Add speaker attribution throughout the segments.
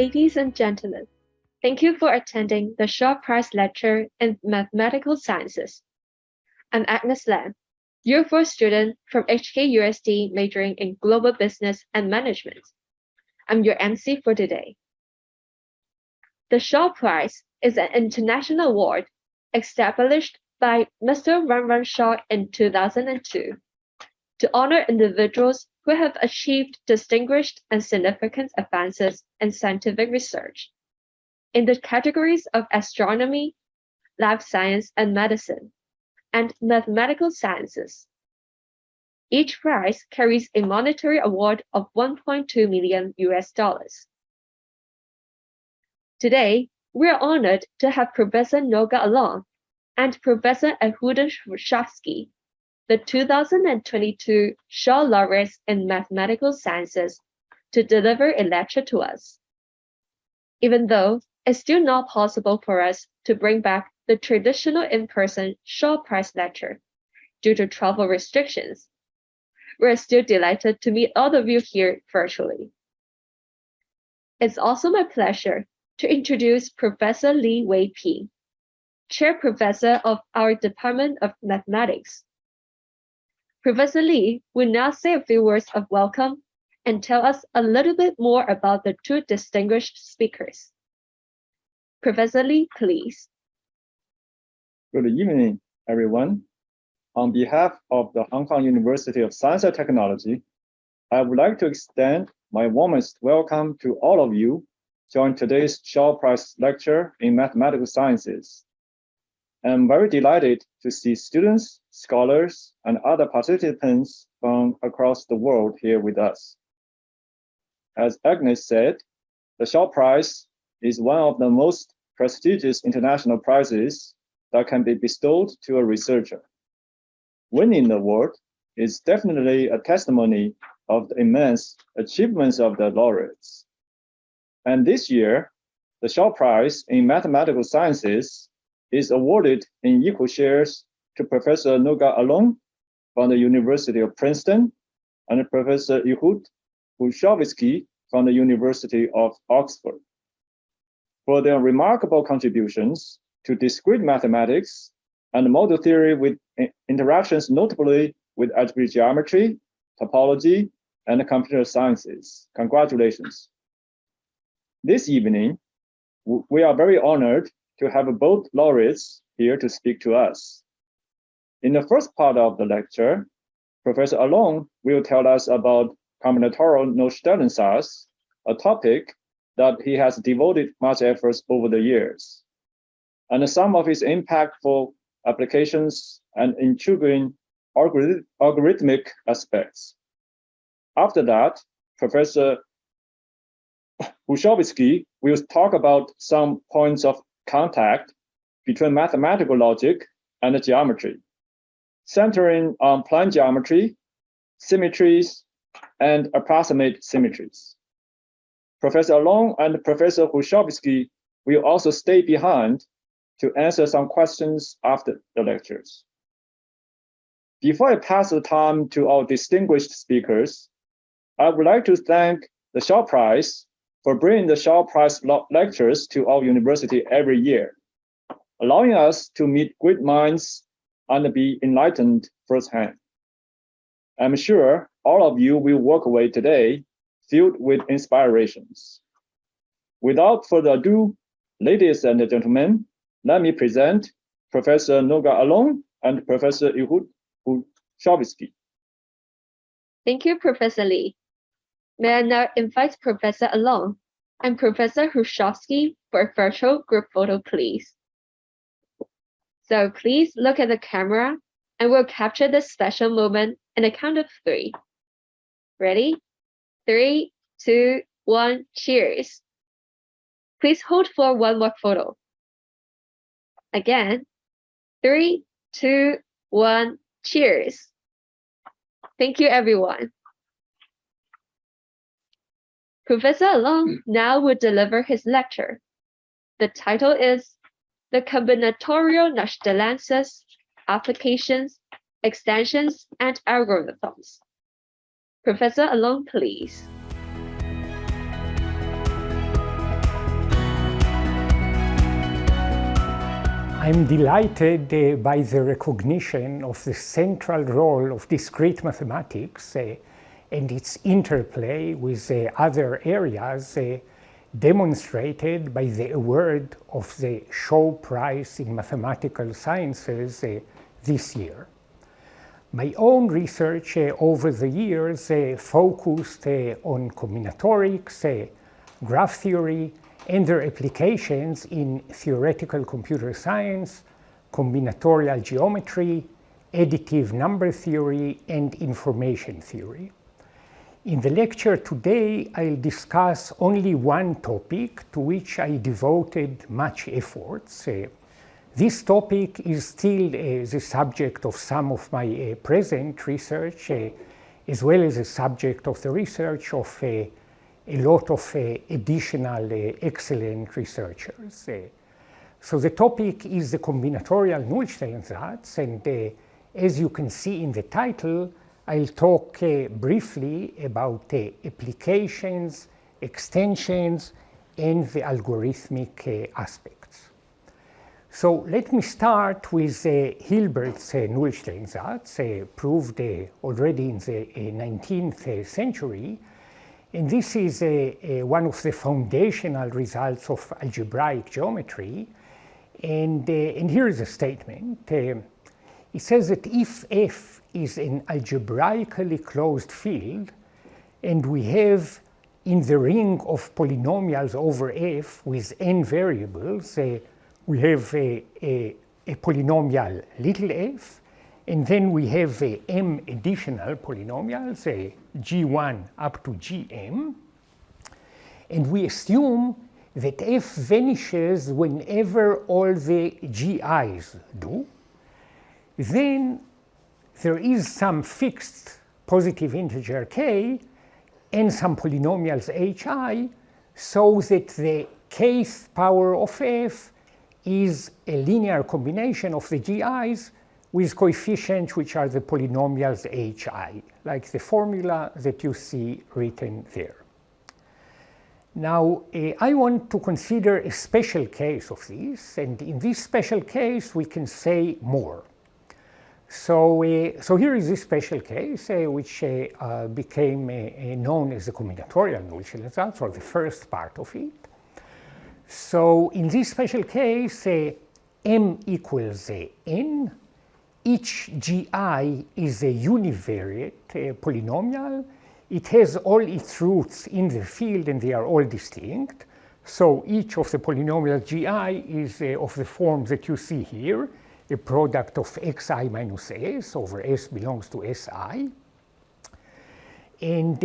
Speaker 1: Ladies and gentlemen, thank you for attending the Shaw Prize Lecture in Mathematical Sciences. I'm Agnes Lam, Year 4 student from HKUST majoring in Global Business and Management. I'm your MC for today. The Shaw Prize is an international award established by Mr. Run Shaw in 2002 to honor individuals who have achieved distinguished and significant advances in scientific research in the categories of astronomy, life science and medicine, and mathematical sciences. Each prize carries a monetary award of $1.2 million. Today, we are honored to have Professor Noga Alon and Professor Ehud Hrushovski, the 2022 Shaw Laureates in Mathematical Sciences, to deliver a lecture to us. Even though it's still not possible for us to bring back the traditional in-person Shaw Prize lecture due to travel restrictions, we're still delighted to meet all of you here virtually. It's also my pleasure to introduce Professor Li Wei-Ping, Chair Professor of our Department of Mathematics. Professor Li will now say a few words of welcome and tell us a little bit more about the two distinguished speakers. Professor Li, please.
Speaker 2: Good evening, everyone. On behalf of the Hong Kong University of Science and Technology, I would like to extend my warmest welcome to all of you joining today's Shaw Prize lecture in mathematical sciences. I'm very delighted to see students, scholars, and other participants from across the world here with us. As Agnes said, the Shaw Prize is one of the most prestigious international prizes that can be bestowed to a researcher. Winning the award is definitely a testimony of the immense achievements of the laureates. And this year, the Shaw Prize in Mathematical Sciences is awarded in equal shares to Professor Noga Alon from the University of Princeton and Professor Ehud Hrushovski from the University of Oxford. For their remarkable contributions to discrete mathematics and model theory with interactions notably with algebraic geometry, topology, and computer sciences. Congratulations. This evening, we are very honored to have both laureates here to speak to us. In the first part of the lecture, Professor Alon will tell us about combinatorial Nullstellensatz, a topic that he has devoted much efforts over the years, and some of his impactful applications and intriguing algorithmic aspects. After that, Professor Hrushovski will talk about some points of contact between mathematical logic and geometry, centering on plane geometry, symmetries, and approximate symmetries. Professor Alon and Professor Hrushovski will also stay behind to answer some questions after the lectures. Before I pass the time to our distinguished speakers, I would like to thank the Shaw Prize for bringing the Shaw Prize lectures to our university every year, allowing us to meet great minds and be enlightened firsthand. I'm sure all of you will walk away today filled with inspirations. Without further ado, ladies and gentlemen, let me present Professor Noga Alon and Professor Ehud Hrushovski.
Speaker 1: Thank you, Professor Li. May I now invite Professor Alon and Professor Hrushovski for a virtual group photo, please. So please look at the camera and we'll capture this special moment in a count of 3. Ready? 3, 2, 1, cheers. Please hold for one more photo. Again, 3, 2, 1, cheers. Thank you, everyone. Professor Alon now will deliver his lecture. The title is The Combinatorial Nullstellensatz, Applications, Extensions, and Algorithms. Professor Alon, please.
Speaker 3: I'm delighted by the recognition of the central role of discrete mathematics and its interplay with other areas demonstrated by the award of the Shaw Prize in Mathematical Sciences this year. My own research over the years focused on combinatorics, graph theory, and their applications in theoretical computer science, combinatorial geometry, additive number theory, and information theory. In the lecture today, I'll discuss only one topic to which I devoted much efforts. This topic is still the subject of some of my present research, as well as the subject of the research of a lot of additional excellent researchers. So the topic is the combinatorial Nullstellensatz, and as you can see in the title, I'll talk briefly about applications, extensions, and the algorithmic aspects. So let me start with Hilbert's Nullstellensatz, proved already in the 19th century. And this is one of the foundational results of algebraic geometry. And here is a statement. It says that if F is an algebraically closed field, and we have in the ring of polynomials over F with n variables, we have a polynomial little f, and then we have m additional polynomials, g1 up to gm, and we assume that f vanishes whenever all the gi's do. Then there is some fixed positive integer k and some polynomials hi, so that the kth power of f is a linear combination of the gi's with coefficients which are the polynomials hi, like the formula that you see written there. Now, I want to consider a special case of this, and in this special case we can say more. So here is this special case, which became known as the combinatorial Nullstellensatz, or the first part of it. So in this special case, m equals n. Each gi is a univariate polynomial. It has all its roots in the field, and they are all distinct. So each of the polynomials gi is of the form that you see here, a product of xi minus s over s belongs to si. And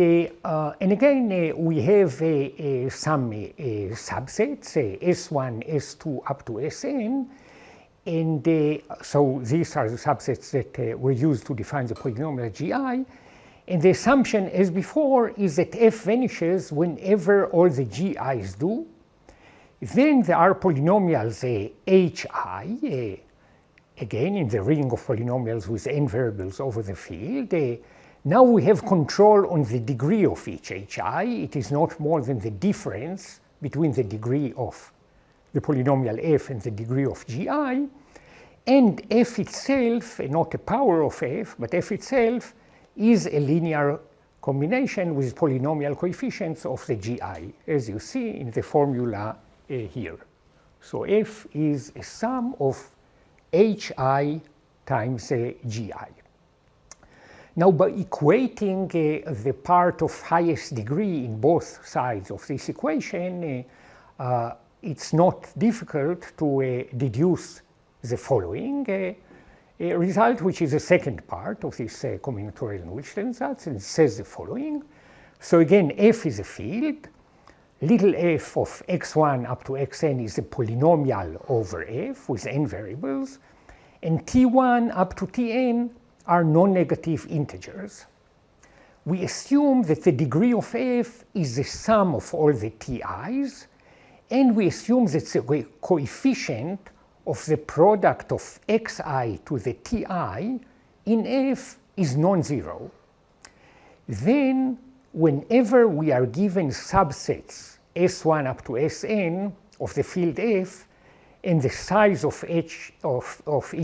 Speaker 3: again, we have some subsets, S1, S2 up to Sn. And so these are the subsets that were used to define the polynomial gi. And the assumption, as before, is that f vanishes whenever all the gi's do. Then there are polynomials hi, again in the ring of polynomials with n variables over the field. Now we have control on the degree of each hi. It is not more than the difference between the degree of the polynomial f and the degree of gi. And f itself, not a power of f, but f itself, is a linear combination with polynomial coefficients of the gi, as you see in the formula here. So f is a sum of hi times gi. Now, by equating the part of highest degree in both sides of this equation, it's not difficult to deduce the following result, which is the second part of this combinatorial Nullstellensatz, and it says the following. So again, f is a field. Little f of x1 up to xn is a polynomial over f with n variables, and t1 up to tn are non-negative integers. We assume that the degree of f is the sum of all the ti's, and we assume that the coefficient of the product of xi to the ti in f is non-zero. Then, whenever we are given subsets S1 up to Sn of the field f, and the size of each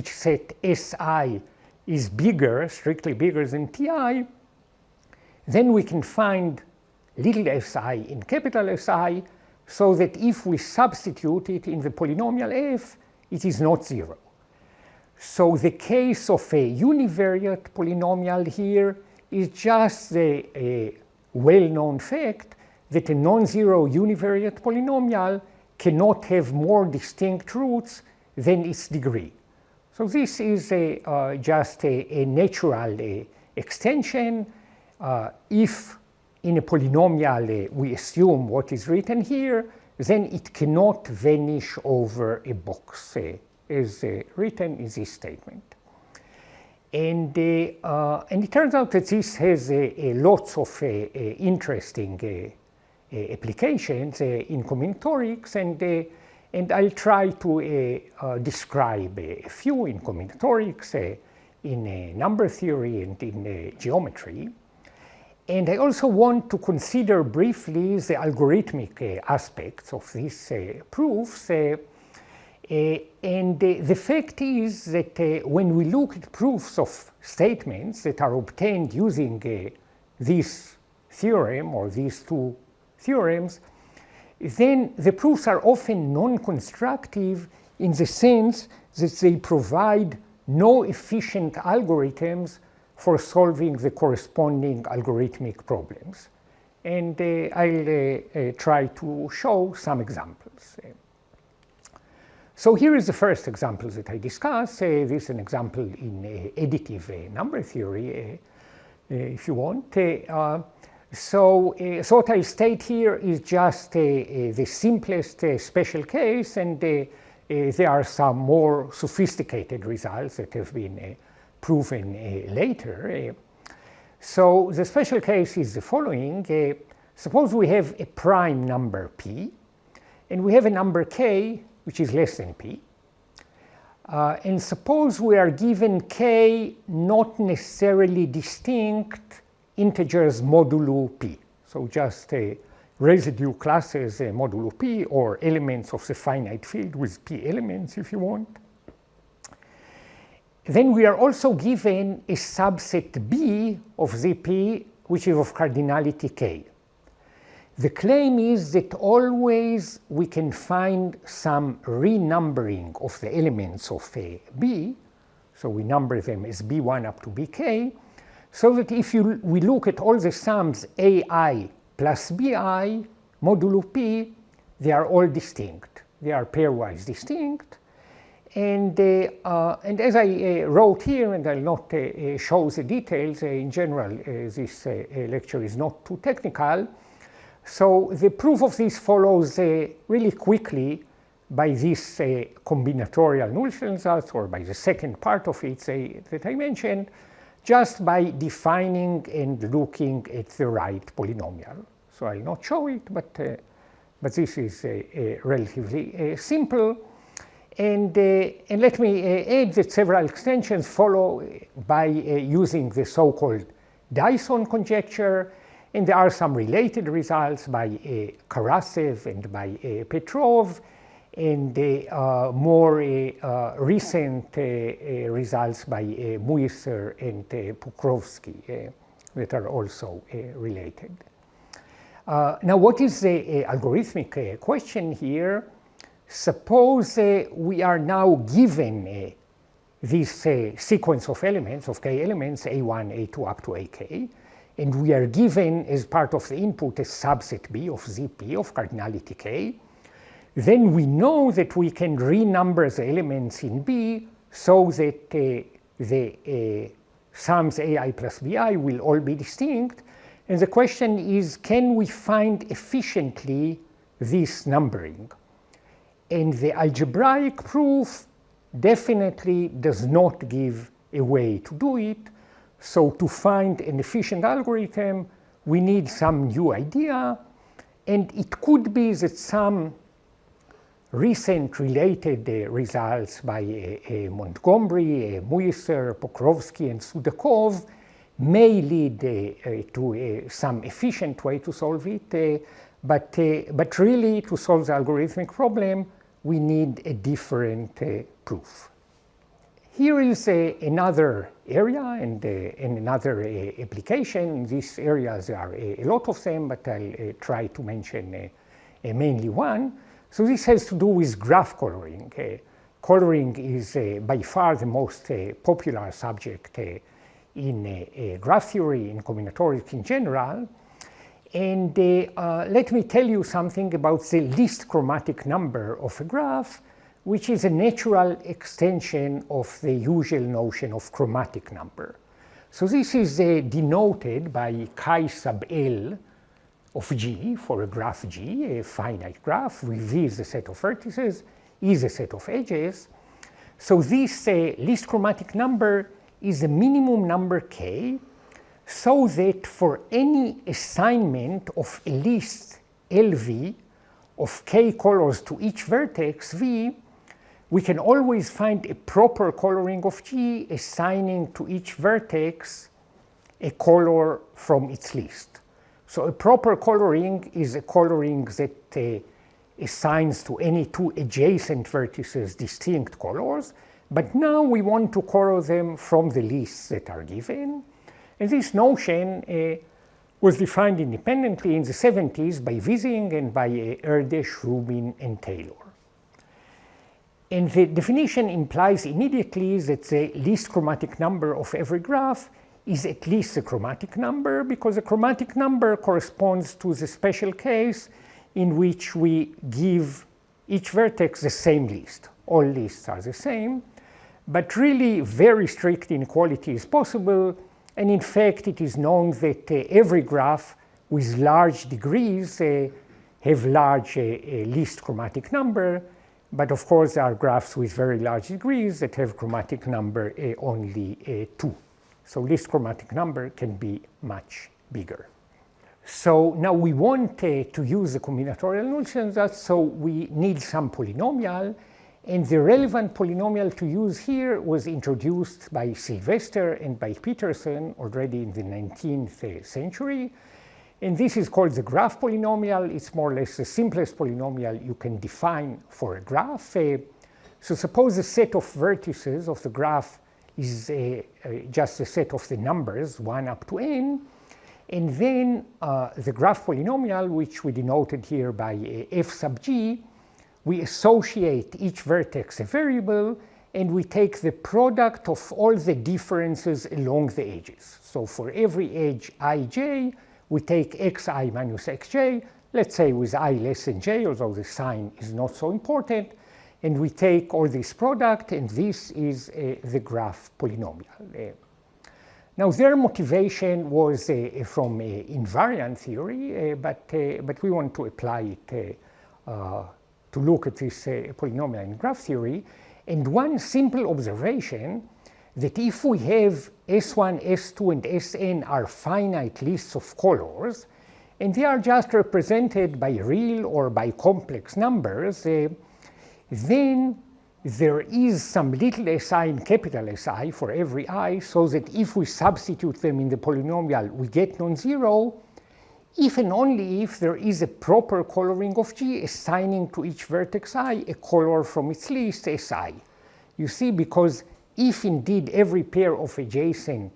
Speaker 3: set Si is bigger, strictly bigger than Ti, then we can find little si in capital Si, so that if we substitute it in the polynomial f, it is not 0. So the case of a univariate polynomial here is just the well-known fact that a non-zero univariate polynomial cannot have more distinct roots than its degree. So this is just a natural extension. If in a polynomial we assume what is written here, then it cannot vanish over a box as written in this statement. And it turns out that this has lots of interesting applications in combinatorics, and I'll try to describe a few in combinatorics, in number theory, and in geometry. And I also want to consider briefly the algorithmic aspects of these proofs. And the fact is that when we look at proofs of statements that are obtained using this theorem or these two theorems, then the proofs are often non-constructive in the sense that they provide no efficient algorithms for solving the corresponding algorithmic problems. And I'll try to show some examples. So here is the first example that I discuss. This is an example in additive number theory, if you want. So what I'll state here is just the simplest special case, and there are some more sophisticated results that have been proven later. So the special case is the following. Suppose we have a prime number p, and we have a number k which is less than p. And suppose we are given k not necessarily distinct integers modulo p. So just residue classes modulo p, or elements of the finite field with p elements if you want. Then we are also given a subset B of Zp, which is of cardinality k. The claim is that always we can find some renumbering of the elements of B, so we number them as B1 up to Bk, so that if we look at all the sums Ai plus Bi modulo P, they are all distinct. They are pairwise distinct. And as I wrote here, and I'll not show the details, in general this lecture is not too technical, so the proof of this follows really quickly by this combinatorial Nullstellensatz, or by the second part of it that I mentioned, just by defining and looking at the right polynomial. So I'll not show it, but this is relatively simple. And let me add that several extensions follow by using the so-called Dyson conjecture, and there are some related results by Karasev and by Petrov, and more recent results by Muisser and Pokrovsky that are also related. Now, what is the algorithmic question here? Suppose we are now given this sequence of elements, of k elements, A1, A2 up to Ak, and we are given as part of the input a subset B of Zp of cardinality k, then we know that we can renumber the elements in B so that the sums Ai plus Bi will all be distinct. And the question is, can we find efficiently this numbering? And the algebraic proof definitely does not give a way to do it. So to find an efficient algorithm, we need some new idea. And it could be that some recent related results by Montgomery, Muisser, Pokrovsky, and Sudakov may lead to some efficient way to solve it. But really, to solve the algorithmic problem, we need a different proof. Here is another area and another application. In these areas there are a lot of them, but I'll try to mention mainly one. So this has to do with graph coloring. Coloring is by far the most popular subject in graph theory, in combinatorics in general. And let me tell you something about the least chromatic number of a graph, which is a natural extension of the usual notion of chromatic number. So this is denoted by chi sub L of G for a graph G, a finite graph, with V is a set of vertices, E is a set of edges. So this least chromatic number is a minimum number K, so that for any assignment of a list LV of K colors to each vertex V, we can always find a proper coloring of G assigning to each vertex a color from its list. So a proper coloring is a coloring that assigns to any two adjacent vertices distinct colors, but now we want to color them from the lists that are given. And this notion was defined independently in the 70s by Wissing and by Erdős, Rubin, and Taylor. And the definition implies immediately that the least chromatic number of every graph is at least a chromatic number, because a chromatic number corresponds to the special case in which we give each vertex the same list. All lists are the same, but really very strict inequality is possible. And in fact, it is known that every graph with large degrees have large least chromatic number. But of course, there are graphs with very large degrees that have chromatic number only 2. So least chromatic number can be much bigger. So now we want to use the combinatorial Nullstellensatz, so we need some polynomial. And the relevant polynomial to use here was introduced by Sylvester and by Peterson already in the 19th century. And this is called the graph polynomial. It's more or less the simplest polynomial you can define for a graph. So suppose the set of vertices of the graph is just a set of the numbers 1 up to n. And then the graph polynomial, which we denoted here by f sub g, we associate each vertex a variable, and we take the product of all the differences along the edges. So for every edge ij, we take xi minus xj, let's say with I less than j, although the sign is not so important, and we take all this product, and this is the graph polynomial. Now their motivation was from invariant theory, but we want to apply it to look at this polynomial in graph theory. And one simple observation, that if we have S1, S2, and Sn are finite lists of colors, and they are just represented by real or by complex numbers, then there is some little si and capital Si for every I, so that if we substitute them in the polynomial, we get non-zero, if and only if there is a proper coloring of G assigning to each vertex I a color from its list Si. You see, because if indeed every pair of adjacent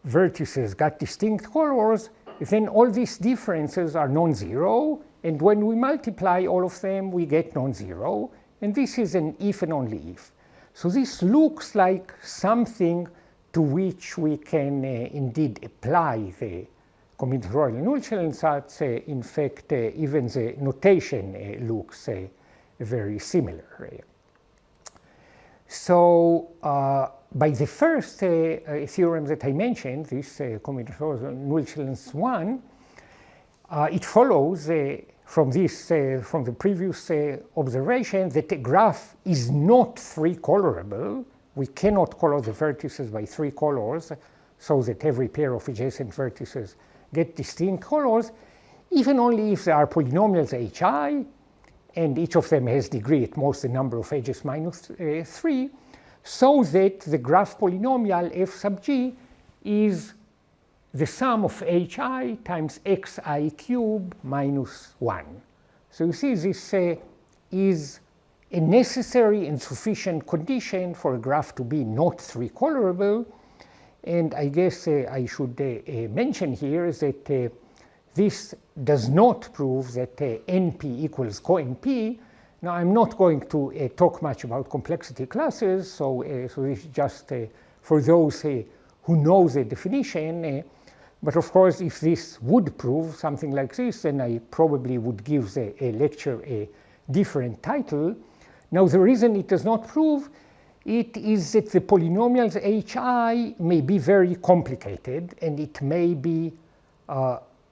Speaker 3: vertices got distinct colors, then all these differences are non-zero, and when we multiply all of them, we get non-zero, and this is an if and only if. So this looks like something to which we can indeed apply the combinatorial Nullstellensatz. In fact, even the notation looks very similar. So by the first theorem that I mentioned, this combinatorial Nullstellensatz 1, it follows from the previous observation that a graph is not 3-colorable. We cannot color the vertices by 3 colors so that every pair of adjacent vertices get distinct colors, even only if there are polynomials hi, and each of them has degree at most the number of edges minus 3, so that the graph polynomial f sub g is the sum of hi times xi cubed minus 1. So you see this is a necessary and sufficient condition for a graph to be not three-colorable. And I guess I should mention here that this does not prove that NP equals co-NP. Now, I'm not going to talk much about complexity classes, so this is just for those who know the definition. But of course, if this would prove something like this, then I probably would give the lecture a different title. Now, the reason it does not prove it is that the polynomials hi may be very complicated, and it may be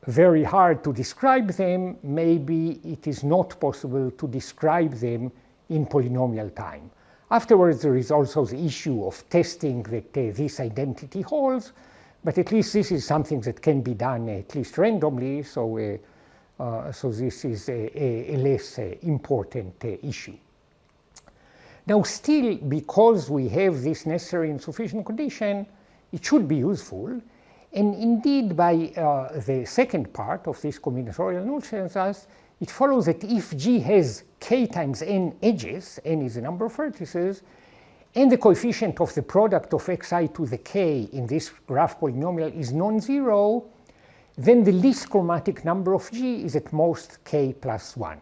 Speaker 3: very hard to describe them. Maybe it is not possible to describe them in polynomial time. Afterwards, there is also the issue of testing that this identity holds, but at least this is something that can be done at least randomly, so this is a less important issue. Now, still, because we have this necessary and sufficient condition, it should be useful. And indeed, by the second part of this combinatorial Nullstellensatz, it follows that if G has k times n edges, n is the number of vertices, and the coefficient of the product of xi to the k in this graph polynomial is non-zero, then the least chromatic number of G is at most k plus 1.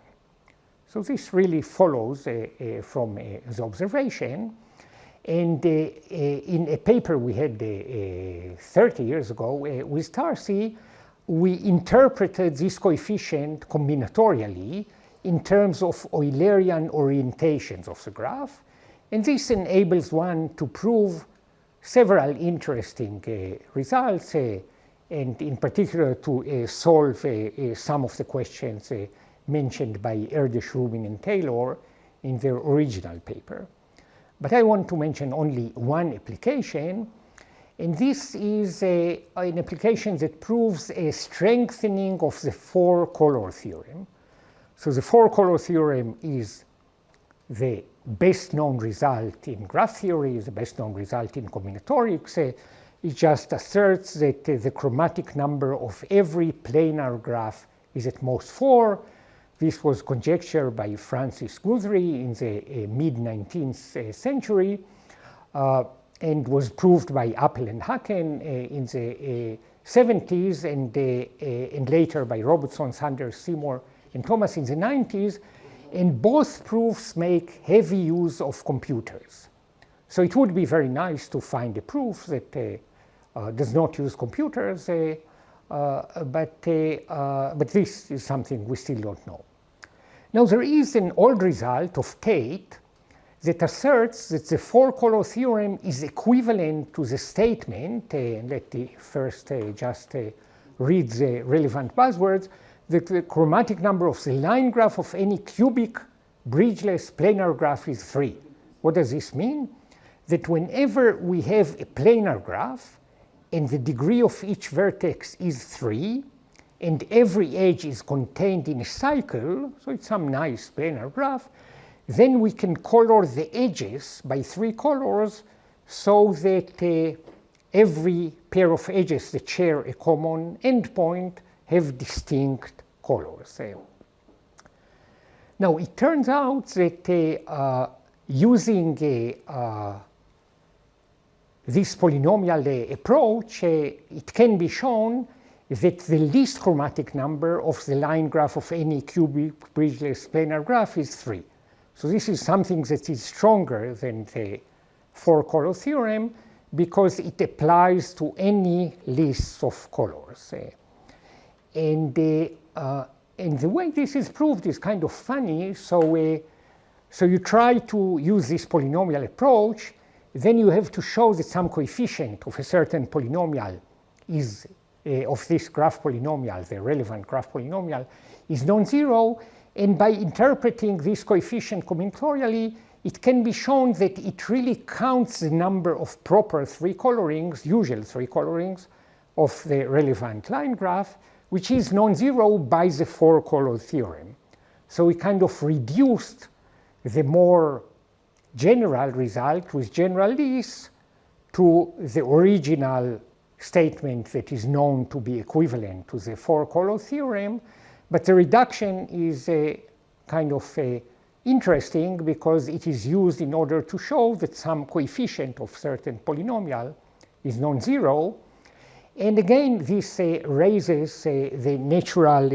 Speaker 3: So this really follows from the observation. And in a paper we had 30 years ago with Tarsi, we interpreted this coefficient combinatorially in terms of Eulerian orientations of the graph. And this enables one to prove several interesting results, and in particular to solve some of the questions mentioned by Erdős, Rubin, and Taylor in their original paper. But I want to mention only one application, and this is an application that proves a strengthening of the four-color theorem. So the four-color theorem is the best known result in graph theory, is the best known result in combinatorics. It just asserts that the chromatic number of every planar graph is at most 4. This was conjectured by Francis Guthrie in the mid-19th century and was proved by Appel and Haken in the 70s and later by Robertson, Sanders, Seymour, and Thomas in the 90s. And both proofs make heavy use of computers. So it would be very nice to find a proof that does not use computers, but this is something we still don't know. Now, there is an old result of Tate that asserts that the four-color theorem is equivalent to the statement, and let me first just read the relevant buzzwords, that the chromatic number of the line graph of any cubic bridgeless planar graph is 3. What does this mean? That whenever we have a planar graph and the degree of each vertex is 3, and every edge is contained in a cycle, so it's some nice planar graph, then we can color the edges by 3 colors so that every pair of edges that share a common endpoint have distinct colors. Now, it turns out that using this polynomial approach, it can be shown that the least chromatic number of the line graph of any cubic bridgeless planar graph is 3. So this is something that is stronger than the four-color theorem because it applies to any list of colors. And the way this is proved is kind of funny. So you try to use this polynomial approach, then you have to show that some coefficient of a certain polynomial is of this graph polynomial, the relevant graph polynomial, is non-zero. And by interpreting this coefficient combinatorially, it can be shown that it really counts the number of proper 3 colorings, usual 3 colorings, of the relevant line graph, which is non-zero by the four-color theorem. So we kind of reduced the more general result with general lists to the original statement that is known to be equivalent to the four-color theorem, but the reduction is kind of interesting because it is used in order to show that some coefficient of certain polynomial is non-zero. And again, this raises the natural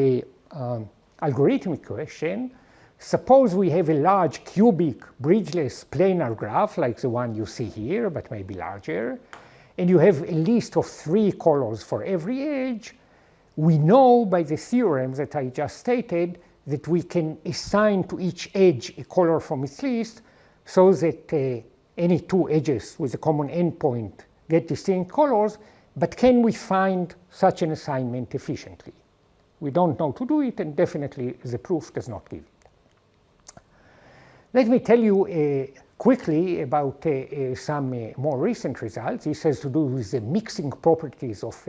Speaker 3: algorithmic question. Suppose we have a large cubic bridgeless planar graph like the one you see here, but maybe larger, and you have a list of 3 colors for every edge. We know by the theorem that I just stated that we can assign to each edge a color from its list so that any 2 edges with a common endpoint get distinct colors, but can we find such an assignment efficiently? We don't know to do it, and definitely the proof does not give it. Let me tell you quickly about some more recent results. This has to do with the mixing properties of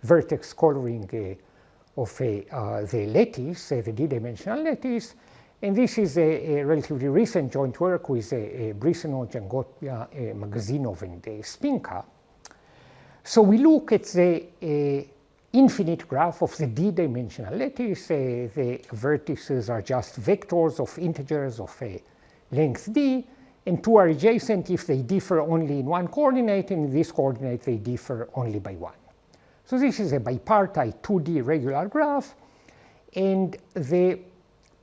Speaker 3: vertex coloring of the lattice, the d-dimensional lattice. And this is a relatively recent joint work with Briseno, Jangotia, Magazinov, and Spinka. So we look at the infinite graph of the d-dimensional lattice. The vertices are just vectors of integers of length d, and 2 are adjacent if they differ only in 1 coordinate, and in this coordinate they differ only by 1. So this is a bipartite 2D regular graph, and the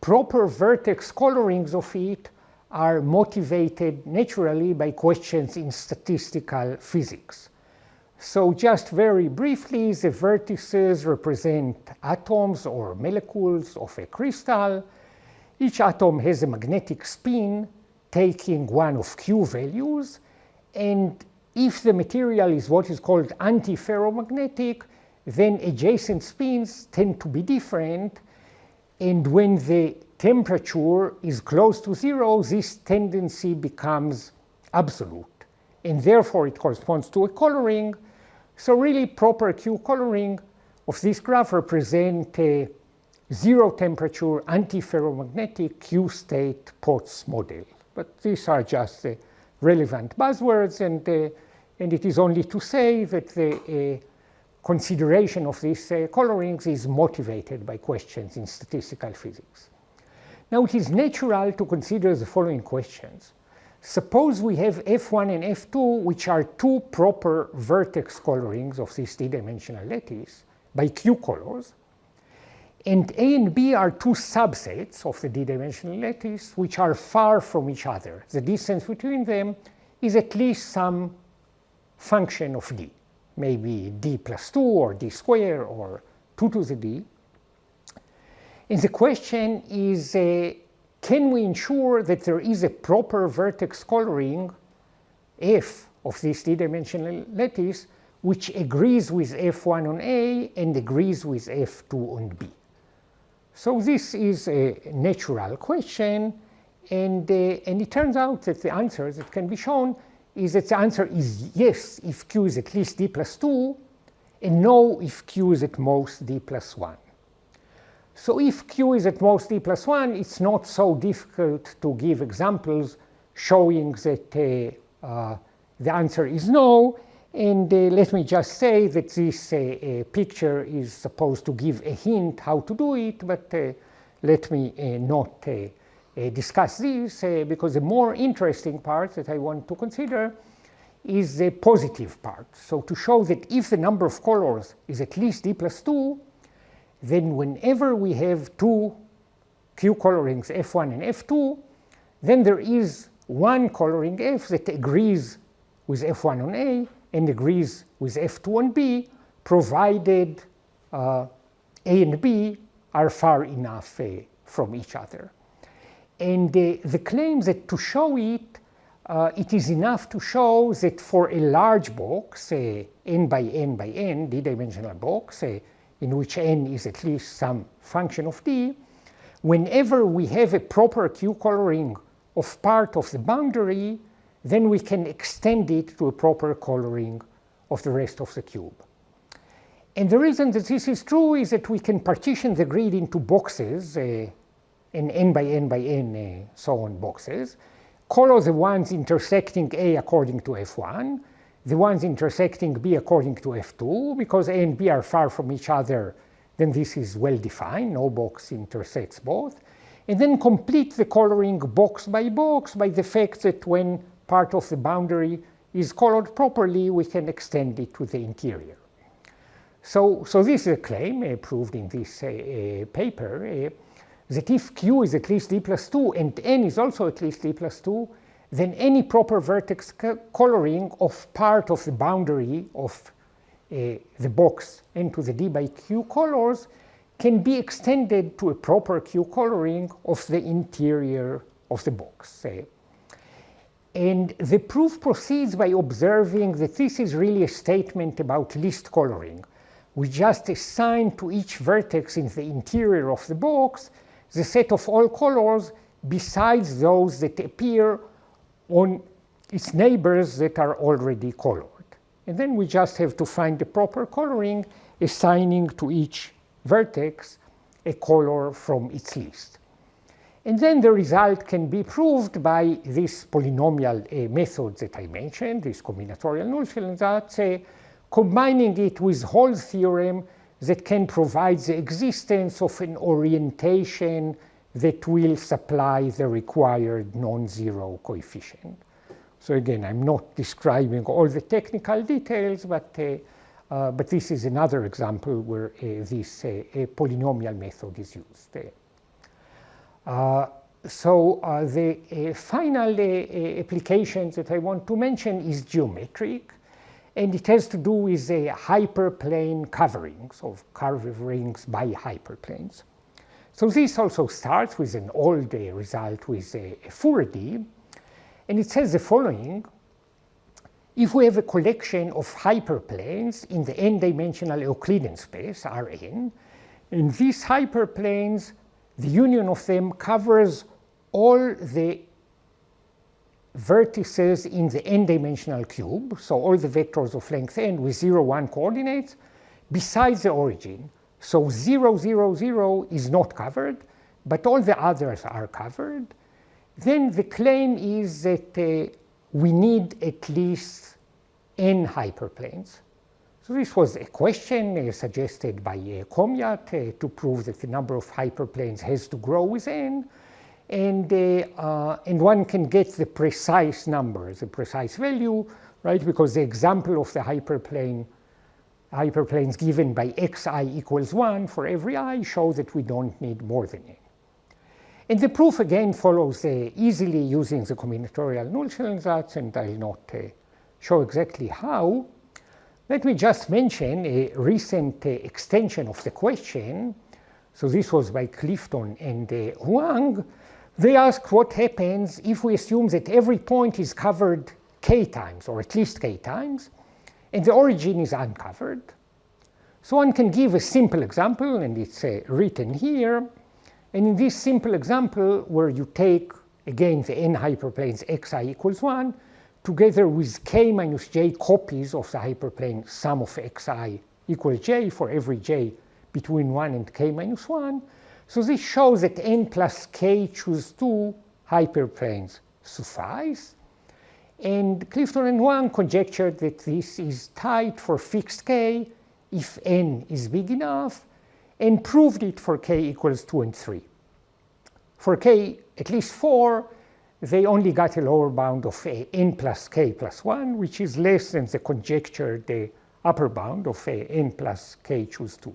Speaker 3: proper vertex colorings of it are motivated naturally by questions in statistical physics. So just very briefly, the vertices represent atoms or molecules of a crystal. Each atom has a magnetic spin taking one of Q values, and if the material is what is called anti-ferromagnetic, then adjacent spins tend to be different, and when the temperature is close to 0, this tendency becomes absolute, and therefore it corresponds to a coloring. So really proper Q coloring of this graph represent a 0 temperature anti-ferromagnetic Q state Potts model. But these are just relevant buzzwords, and it is only to say that the consideration of these colorings is motivated by questions in statistical physics. Now it is natural to consider the following questions. Suppose we have F1 and F2, which are 2 proper vertex colorings of this d-dimensional lattice by Q colors, and A and B are 2 subsets of the d-dimensional lattice which are far from each other. The distance between them is at least some function of d, maybe d plus 2 or d squared or 2 to the d. And the question is, can we ensure that there is a proper vertex coloring F of this d-dimensional lattice which agrees with F1 on A and agrees with F2 on B? So this is a natural question, and it turns out that the answer that can be shown is that the answer is yes if Q is at least d plus 2, and no if Q is at most d plus 1. So if Q is at most d plus 1, it's not so difficult to give examples showing that the answer is no. And let me just say that this picture is supposed to give a hint how to do it, but let me not discuss this, because the more interesting part that I want to consider is the positive part. So to show that if the number of colors is at least d plus 2, then whenever we have 2 Q colorings F1 and F2, then there is one coloring F that agrees with F1 on A and agrees with F2 on B, provided A and B are far enough from each other. And the claim that to show it, it is enough to show that for a large box, n by n by n, d-dimensional box, in which n is at least some function of d, whenever we have a proper Q coloring of part of the boundary, then we can extend it to a proper coloring of the rest of the cube. And the reason that this is true is that we can partition the grid into boxes, in n by n by n so on boxes, color the ones intersecting A according to F1, the ones intersecting B according to F2, because A and B are far from each other, then this is well defined, no box intersects both. and then complete the coloring box by box by the fact that when part of the boundary is colored properly, we can extend it to the interior. So this is a claim proved in this paper that if Q is at least D plus 2 and N is also at least D plus 2, then any proper vertex coloring of part of the boundary of the box N to the D by Q colors can be extended to a proper Q coloring of the interior of the box. And the proof proceeds by observing that this is really a statement about list coloring. We just assign to each vertex in the interior of the box the set of all colors besides those that appear on its neighbors that are already colored. And then we just have to find the proper coloring, assigning to each vertex a color from its list. And then the result can be proved by this polynomial method that I mentioned, this combinatorial Nullstellensatz, combining it with Hall's theorem that can provide the existence of an orientation that will supply the required non-zero coefficient. So again, I'm not describing all the technical details, but this is another example where this polynomial method is used. The final application that I want to mention is geometric, and it has to do with hyperplane coverings, of coverings by hyperplanes. So this also starts with an old result with a Furedi, and it says the following: if we have a collection of hyperplanes in the n-dimensional Euclidean space, Rn, in these hyperplanes, the union of them covers all the vertices in the n-dimensional cube, so all the vectors of length n with 0, 1 coordinates, besides the origin. So 0, 0, 0 is not covered, but all the others are covered. Then the claim is that we need at least n hyperplanes. So this was a question suggested by Comyat to prove that the number of hyperplanes has to grow with n, and one can get the precise number, the precise value, right? Because the example of the hyperplanes given by xi equals 1 for every I show that we don't need more than n. And the proof again follows easily using the combinatorial Nullstellensatz, and I'll not show exactly how. Let me just mention a recent extension of the question. So this was by Clifton and Huang. They ask what happens if we assume that every point is covered k times, or at least k times, and the origin is uncovered. So one can give a simple example, and it's written here. And in this simple example, where you take, again, the n hyperplanes xi equals 1, together with k minus j copies of the hyperplane sum of xi equals j for every j between 1 and k minus 1. So this shows that n plus k choose 2 hyperplanes suffice. And Clifton and Huang conjectured that this is tight for fixed k if n is big enough, and proved it for k equals 2 and 3. For k at least 4, they only got a lower bound of n plus k plus 1, which is less than the conjectured upper bound of n plus k choose 2.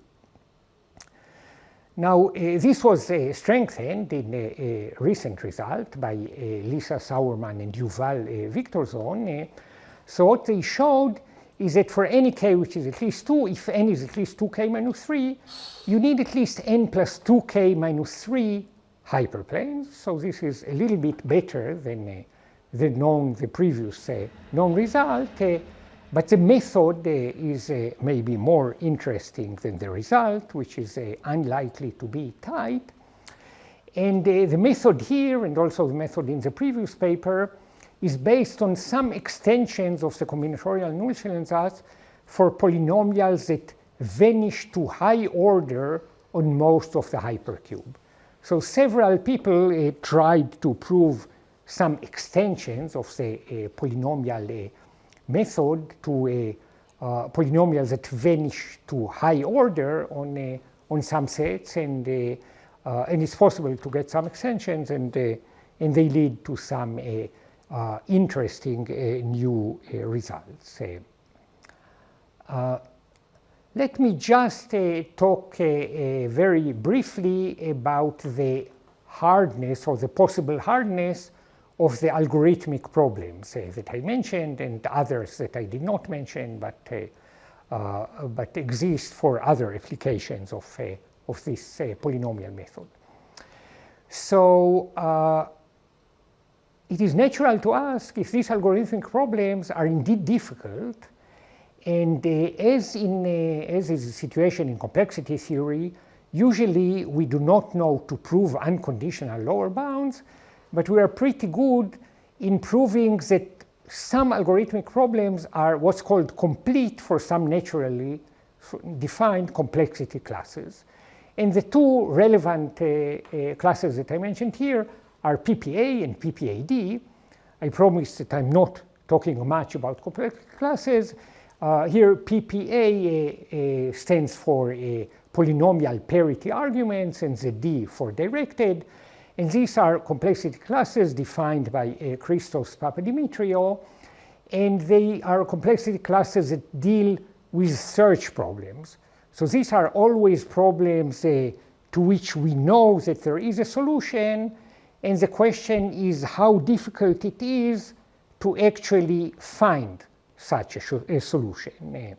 Speaker 3: Now, this was strengthened in a recent result by Lisa Sauerman and Yuval Victorson. So what they showed is that for any k which is at least 2, if n is at least 2k minus 3, you need at least n plus 2k minus 3 hyperplanes. So this is a little bit better than the previous known result. But the method is maybe more interesting than the result, which is unlikely to be tight. And the method here, and also the method in the previous paper, is based on some extensions of the combinatorial Nullstellensatz for polynomials that vanish to high order on most of the hypercube. So several people tried to prove some extensions of the polynomial method to polynomials that vanish to high order on some sets, and and it's possible to get some extensions, and they lead to some interesting new results. Let me just talk very briefly about the hardness or the possible hardness of the algorithmic problems that I mentioned, and others that I did not mention, but exist for other applications of this polynomial method. So it is natural to ask if these algorithmic problems are indeed difficult, and as is the situation in complexity theory, usually we do not know to prove unconditional lower bounds, but we are pretty good in proving that some algorithmic problems are what's called complete for some naturally defined complexity classes. And the two relevant classes that I mentioned here are PPA and PPAD. I promise that I'm not talking much about complexity classes. Here PPA stands for polynomial parity arguments, and the D for directed. And these are complexity classes defined by Christos Papadimitriou, and they are complexity classes that deal with search problems. So these are always problems to which we know that there is a solution, and the question is how difficult it is to actually find such a solution.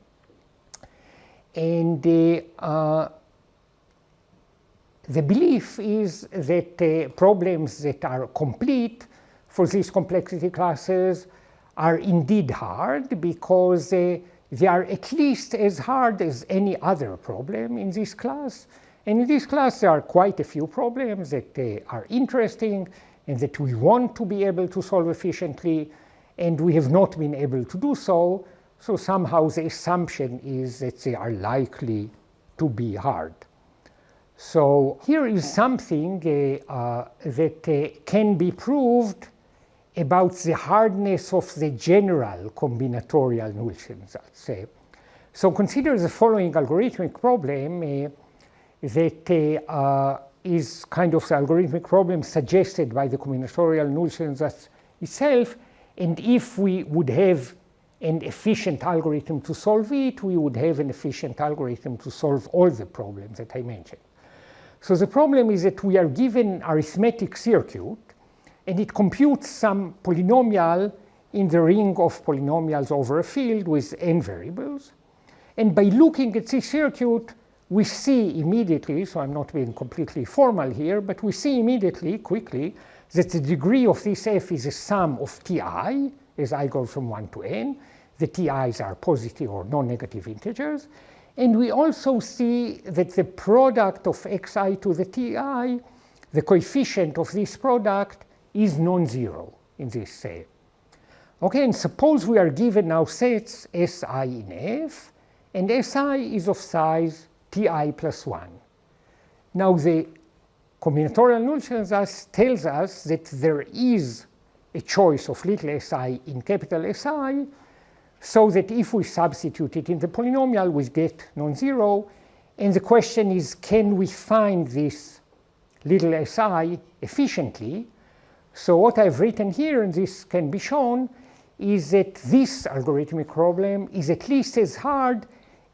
Speaker 3: And the belief is that problems that are complete for these complexity classes are indeed hard, because they are at least as hard as any other problem in this class. And in this class there are quite a few problems that are interesting and that we want to be able to solve efficiently, and we have not been able to do so. So somehow the assumption is that they are likely to be hard. So here is something that can be proved about the hardness of the general combinatorial Nullstellensatz. So consider the following algorithmic problem that is kind of the algorithmic problem suggested by the combinatorial Nullstellensatz itself, and if we would have an efficient algorithm to solve it, we would have an efficient algorithm to solve all the problems that I mentioned. So the problem is that we are given arithmetic circuit, and it computes some polynomial in the ring of polynomials over a field with n variables. And by looking at this circuit, we see immediately, so I'm not being completely formal here, but we see immediately, quickly, that the degree of this f is a sum of ti, as I go from 1 to n. The ti's are positive or non-negative integers. And we also see that the product of xi to the ti, the coefficient of this product, is non-zero in this set. Okay, and suppose we are given now sets Si in F, and Si is of size ti plus 1. Now the combinatorial Nullstellensatz tells us that there is a choice of little si in capital Si, so that if we substitute it in the polynomial, we get non-zero. And the question is, can we find this little si efficiently? So what I've written here, and this can be shown, is that this algorithmic problem is at least as hard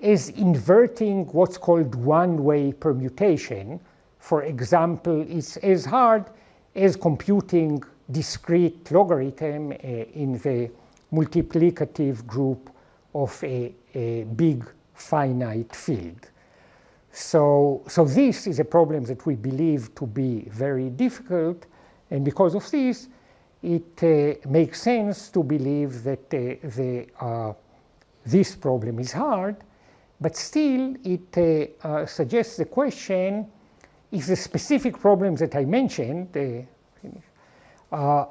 Speaker 3: as inverting what's called one-way permutation. For example, it's as hard as computing discrete logarithm in the multiplicative group of a big finite field. So this is a problem that we believe to be very difficult, and because of this, it makes sense to believe that this problem is hard, but still it suggests the question if the specific problems that I mentioned are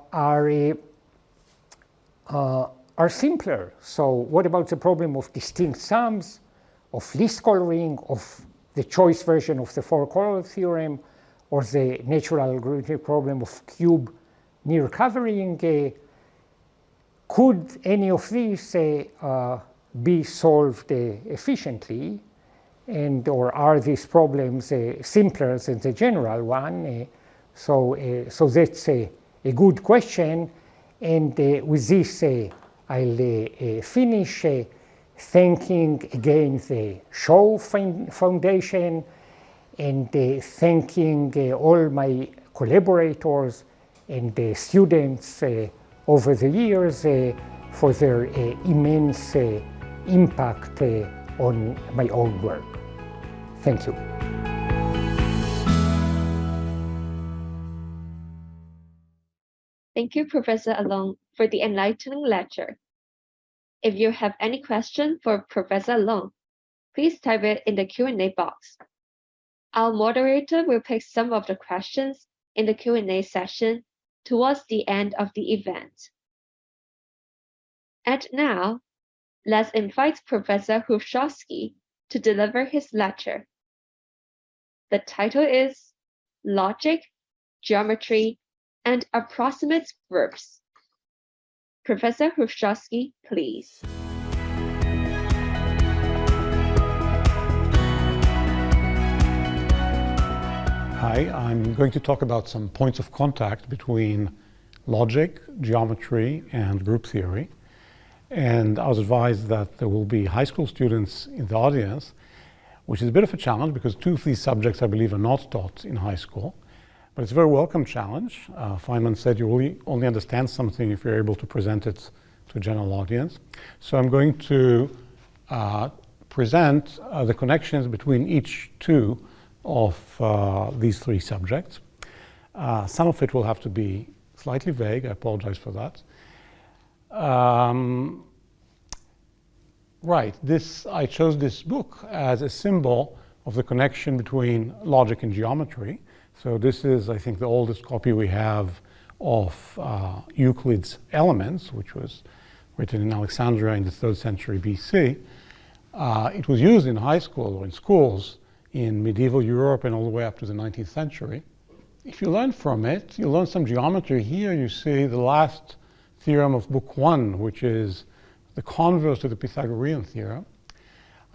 Speaker 3: simpler. So what about the problem of distinct sums, of least coloring, of the choice version of the four-color theorem, or the natural algorithmic problem of cube near covering? Could any of these be solved efficiently? and or are these problems simpler than the general one? So that's a good question. And with this, I'll finish thanking again the Shaw Foundation and thanking all my collaborators and students over the years for their immense impact on my own work. Thank you.
Speaker 1: Thank you, Professor Alon, for the enlightening lecture. If you have any question for Professor Alon, please type it in the Q&A box. Our moderator will pick some of the questions in the Q&A session towards the end of the event. And now, let's invite Professor Hrushovski to deliver his lecture. The title is Logic, Geometry, and Approximate Groups. Professor Hrushovski, please.
Speaker 4: Hi, I'm going to talk about some points of contact between logic, geometry, and group theory. And I was advised that there will be high school students in the audience, which is a bit of a challenge because two of these subjects, I believe, are not taught in high school. But it's a very welcome challenge. Feynman said you really only understand something if you're able to present it to a general audience. So I'm going to present the connections between each two of these three subjects. Some of it will have to be slightly vague. I apologize for that. Right, I chose this book as a symbol of the connection between logic and geometry. So this is, I think, the oldest copy we have of Euclid's Elements, which was written in Alexandria in the 3rd century BC. It was used in high school or in schools in medieval Europe and all the way up to the 19th century. If you learn from it, you learn some geometry. Here you see the last theorem of book 1, which is the converse to the Pythagorean theorem.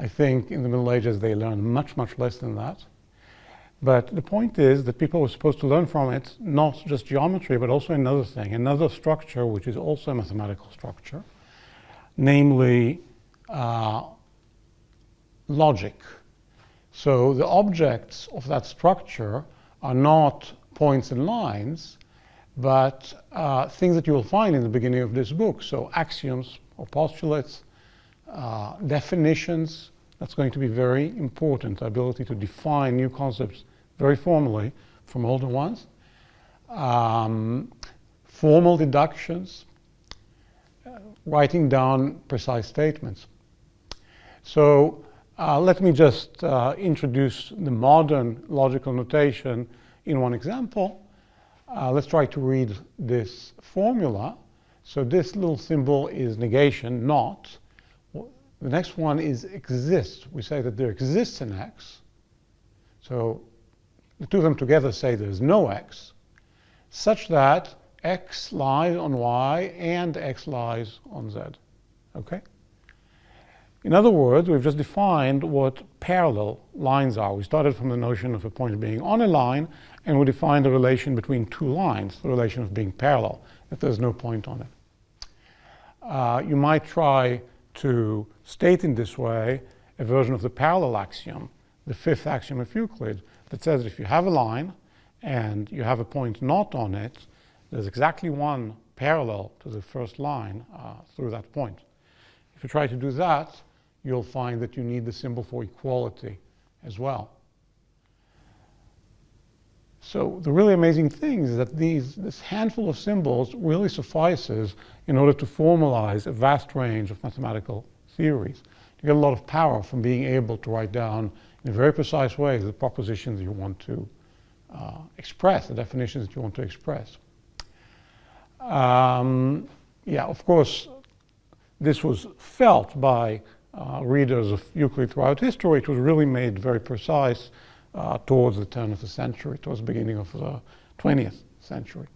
Speaker 4: I think in the Middle Ages they learned much, much less than that. But the point is that people were supposed to learn from it not just geometry, but also another thing, another structure, which is also a mathematical structure, namely logic. So the objects of that structure are not points and lines, but things that you will find in the beginning of this book. So axioms or postulates, definitions. That's going to be very important, the ability to define new concepts very formally from older ones. Formal deductions, writing down precise statements. So let me just introduce the modern logical notation in one example. Let's try to read this formula. So this little symbol is negation, not. The next one is exist. We say that there exists an x. So the two of them together say there's no x, such that x lies on y and x lies on z. Okay? In other words, we've just defined what parallel lines are. We started from the notion of a point being on a line, and we defined the relation between two lines, the relation of being parallel, that there's no point on it. You might try to state in this way a version of the parallel axiom, the 5th axiom of Euclid, that says if you have a line and you have a point not on it, there's exactly one parallel to the first line through that point. If you try to do that, you'll find that you need the symbol for equality as well. So the really amazing thing is that this handful of symbols really suffices in order to formalize a vast range of mathematical theories. You get a lot of power from being able to write down in a very precise way the propositions you want to express, the definitions that you want to express. Yeah, of course, this was felt by readers of Euclid throughout history. It was really made very precise towards the turn of the century, towards the beginning of the 20th century.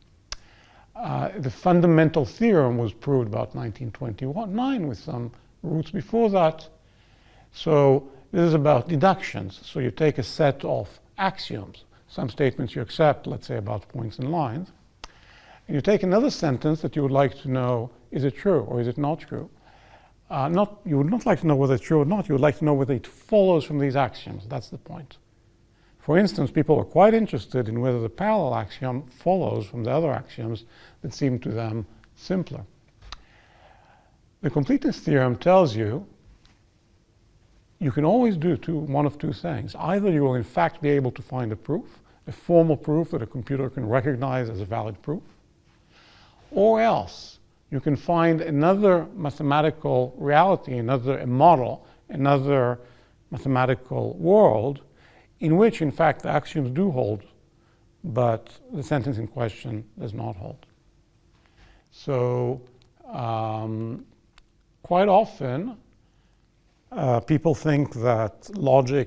Speaker 4: The fundamental theorem was proved about 1929 with some roots before that. So This is about deductions. So you take a set of axioms, some statements you accept, let's say about points and lines, and you take another sentence that you would like to know, is it true or is it not true? You would not like to know whether it's true or not, you would like to know whether it follows from these axioms. That's the point. For instance, people are quite interested in whether the parallel axiom follows from the other axioms that seem to them simpler. The completeness theorem tells you you can always do one of two things. Either you will in fact be able to find a proof, a formal proof that a computer can recognize as a valid proof, or else you can find another mathematical reality, another model, another mathematical world in which, in fact, the axioms do hold, but the sentence in question does not hold. So quite often, people think that the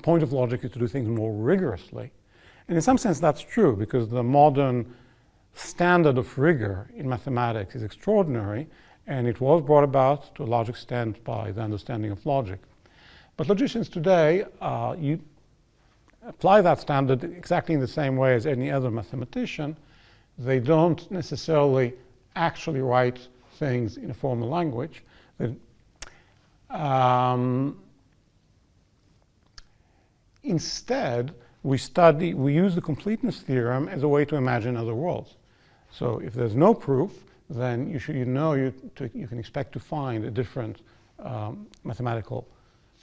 Speaker 4: point of logic is to do things more rigorously. And in some sense, that's true, because the modern standard of rigor in mathematics is extraordinary, and it was brought about to a large extent by the understanding of logic. But logicians today, you apply that standard exactly in the same way as any other mathematician. They don't necessarily actually write things in a formal language. Instead, we use the completeness theorem as a way to imagine other worlds. So if there's no proof, then you can expect to find a different mathematical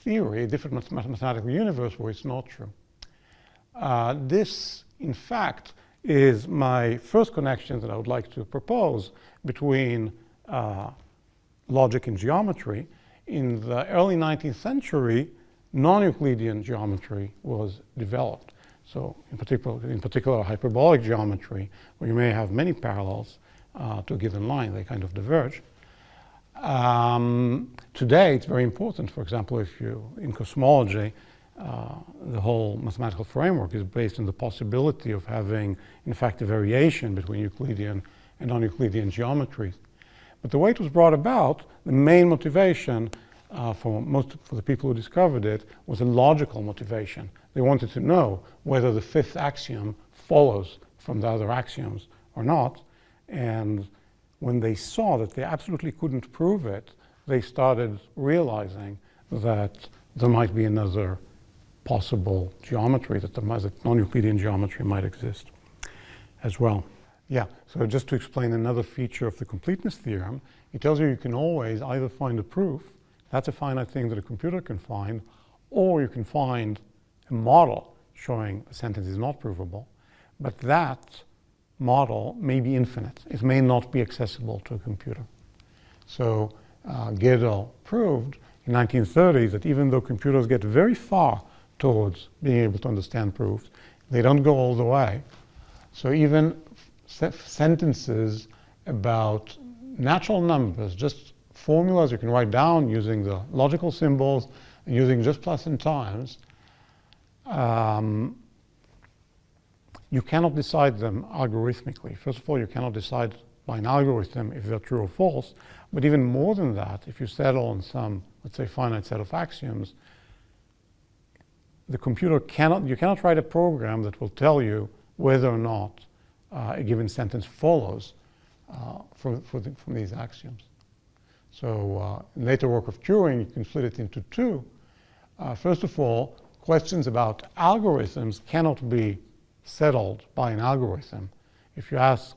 Speaker 4: theory, a different mathematical universe where it's not true. This, in fact, is my first connection that I would like to propose between logic and geometry. In the early 19th century, non-Euclidean geometry was developed. So in particular, hyperbolic geometry, where you may have many parallels to a given line, they kind of diverge. Today, it's very important. For example, in cosmology, the whole mathematical framework is based on the possibility of having, in fact, a variation between Euclidean and non-Euclidean geometries. But the way it was brought about, the main motivation for the people who discovered it was a logical motivation. They wanted to know whether the fifth axiom follows from the other axioms or not. And when they saw that they absolutely couldn't prove it, they started realizing that there might be another possible geometry, that non-Euclidean geometry might exist as well. Yeah, so just to explain another feature of the completeness theorem, it tells you can always either find a proof, that's a finite thing that a computer can find, or you can find a model showing a sentence is not provable, but that model may be infinite. It may not be accessible to a computer. So Gödel proved in 1930 that even though computers get very far towards being able to understand proofs, they don't go all the way. So even sentences about natural numbers, just formulas you can write down using the logical symbols, and using just plus and times, you cannot decide them algorithmically. First of all, you cannot decide by an algorithm if they're true or false, but even more than that, if you settle on some, let's say, finite set of axioms, the computer you cannot write a program that will tell you whether or not a given sentence follows from these axioms. So in later work of Turing, you can split it into two. First of all, questions about algorithms cannot be settled by an algorithm. If you ask,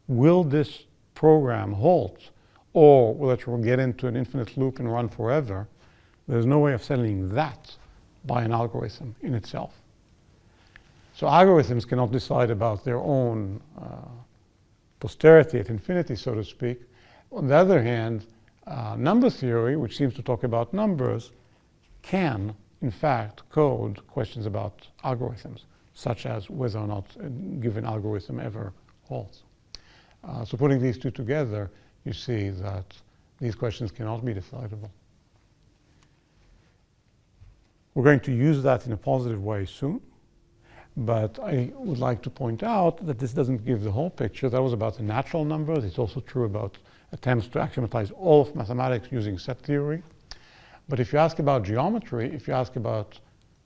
Speaker 4: will this program halt, or will it get into an infinite loop and run forever, there's no way of settling that by an algorithm in itself. So algorithms cannot decide about their own posterity at infinity, so to speak. On the other hand, number theory, which seems to talk about numbers, can, in fact, code questions about algorithms, such as whether or not a given algorithm ever halts. So putting these two together, you see that these questions cannot be decidable. We're going to use that in a positive way soon, but I would like to point out that this doesn't give the whole picture. That was about the natural numbers. It's also true about attempts to axiomatize all of mathematics using set theory. But if you ask about geometry, if you ask about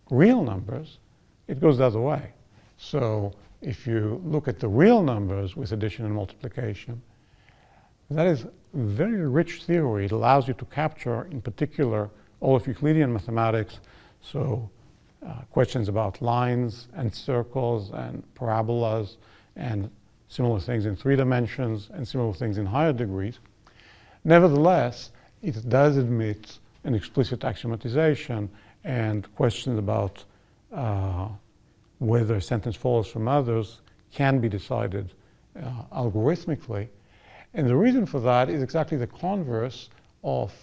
Speaker 4: real numbers, it goes the other way. So if you look at the real numbers with addition and multiplication, that is a very rich theory. It allows you to capture, in particular, all of Euclidean mathematics. So questions about lines and circles and parabolas and similar things in 3 dimensions and similar things in higher degrees. Nevertheless, it does admit an explicit axiomatization and questions about whether a sentence follows from others can be decided algorithmically. And the reason for that is exactly the converse of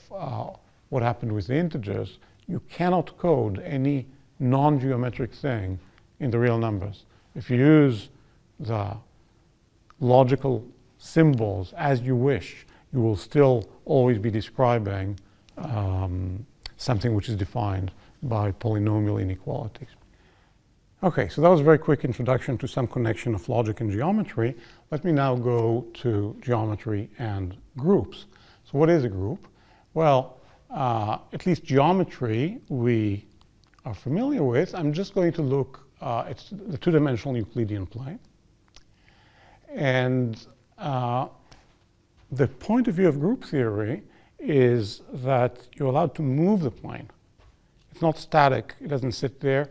Speaker 4: what happened with the integers. You cannot code any non-geometric thing in the real numbers. If you use the logical symbols as you wish, you will still always be describing something which is defined by polynomial inequalities. Okay, so that was a very quick introduction to some connection of logic and geometry. Let me now go to geometry and groups. So what is a group? Well, at least geometry we are familiar with. I'm just going to look at the 2-dimensional Euclidean plane. And the point of view of group theory is that you're allowed to move the plane. It's not static. It doesn't sit there.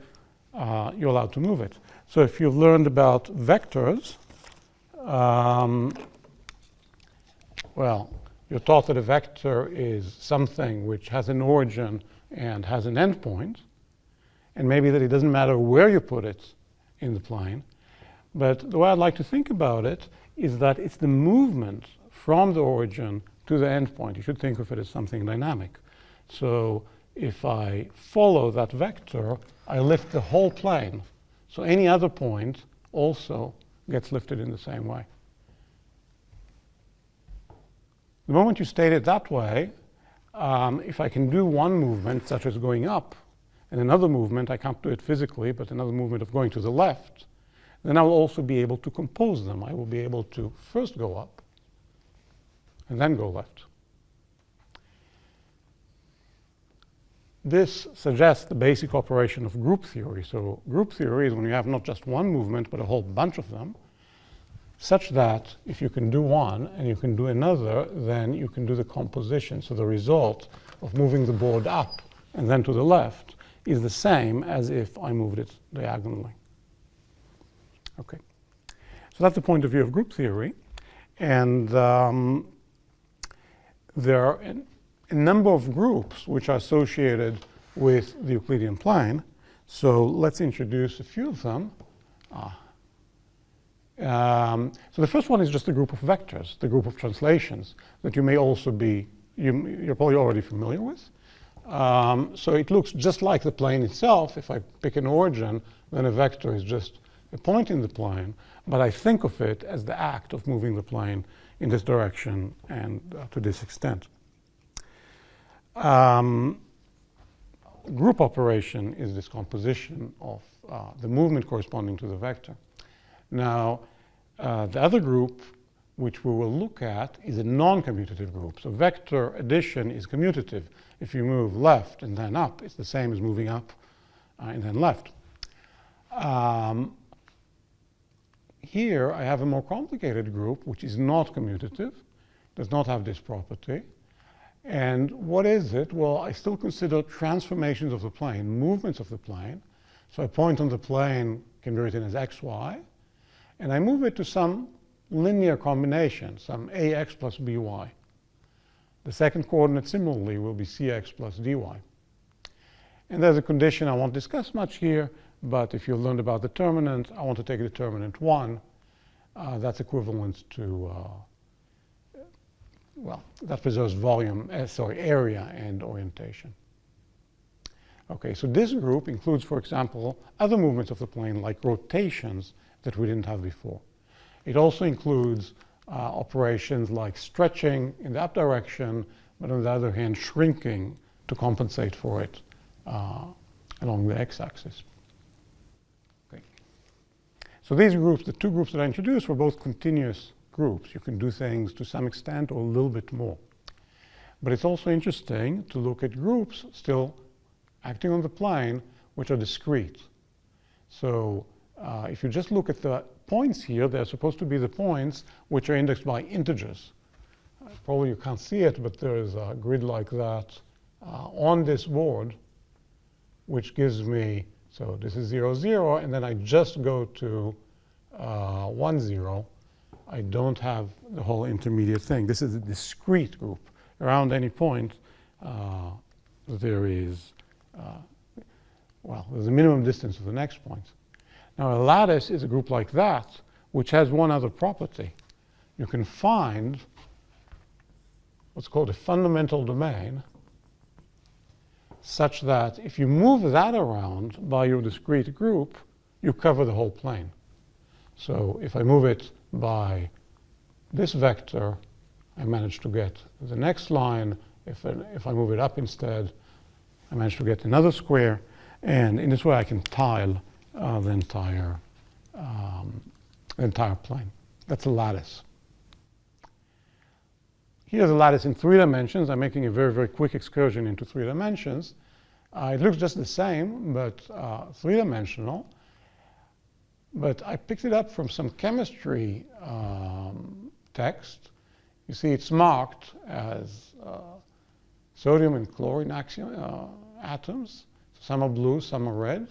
Speaker 4: You're allowed to move it. So if you've learned about vectors, well, you're taught that a vector is something which has an origin and has an endpoint, and maybe that it doesn't matter where you put it in the plane. But the way I'd like to think about it is that it's the movement from the origin to the endpoint. You should think of it as something dynamic. So if I follow that vector, I lift the whole plane. So any other point also gets lifted in the same way. The moment you state it that way, if I can do one movement, such as going up, and another movement, I can't do it physically, but another movement of going to the left, then I will also be able to compose them. I will be able to first go up and then go left. This suggests the basic operation of group theory. So group theory is when you have not just one movement, but a whole bunch of them, such that if you can do one and you can do another, then you can do the composition. So the result of moving the board up and then to the left is the same as if I moved it diagonally. Okay, so that's the point of view of group theory. And there are a number of groups which are associated with the Euclidean plane. So let's introduce a few of them. So the first one is just a group of vectors, the group of translations that you may also be, you're probably already familiar with. So it looks just like the plane itself. If I pick an origin, then a vector is just a point in the plane, but I think of it as the act of moving the plane in this direction and to this extent. Group operation is this composition of the movement corresponding to the vector. Now, the other group which we will look at is a non-commutative group. So vector addition is commutative. If you move left and then up, it's the same as moving up and then left. Here I have a more complicated group which is not commutative, does not have this property. And what is it? Well, I still consider transformations of the plane, movements of the plane. So a point on the plane can be written as xy, and I move it to some linear combination, some ax plus by. The second coordinate similarly will be cx plus dy. And there's a condition I won't discuss much here, but if you've learned about determinant, I want to take determinant 1. That's equivalent to, well, that preserves volume, area and orientation. Okay, so this group includes, for example, other movements of the plane like rotations that we didn't have before. It also includes operations like stretching in the up direction, but on the other hand, shrinking to compensate for it along the x-axis. Okay. So these groups, the two groups that I introduced, were both continuous groups. You can do things to some extent or a little bit more. But it's also interesting to look at groups still acting on the plane which are discrete. So if you just look at the points here, they're supposed to be the points which are indexed by integers. Probably you can't see it, but there is a grid like that on this board, which gives me, so this is 0, 0, and then I just go to 1, 0. I don't have the whole intermediate thing. This is a discrete group. Around any point, there is, well, there's a minimum distance to the next point. Now, a lattice is a group like that, which has one other property. You can find what's called a fundamental domain, such that if you move that around by your discrete group, you cover the whole plane. So if I move it by this vector, I manage to get the next line. If I move it up instead, I manage to get another square. And in this way, I can tile the entire plane. That's a lattice. Here's a lattice in 3 dimensions. I'm making a very, very quick excursion into 3 dimensions. It looks just the same, but 3-dimensional. But I picked it up from some chemistry text. You see it's marked as sodium and chlorine atoms. Some are blue, some are red.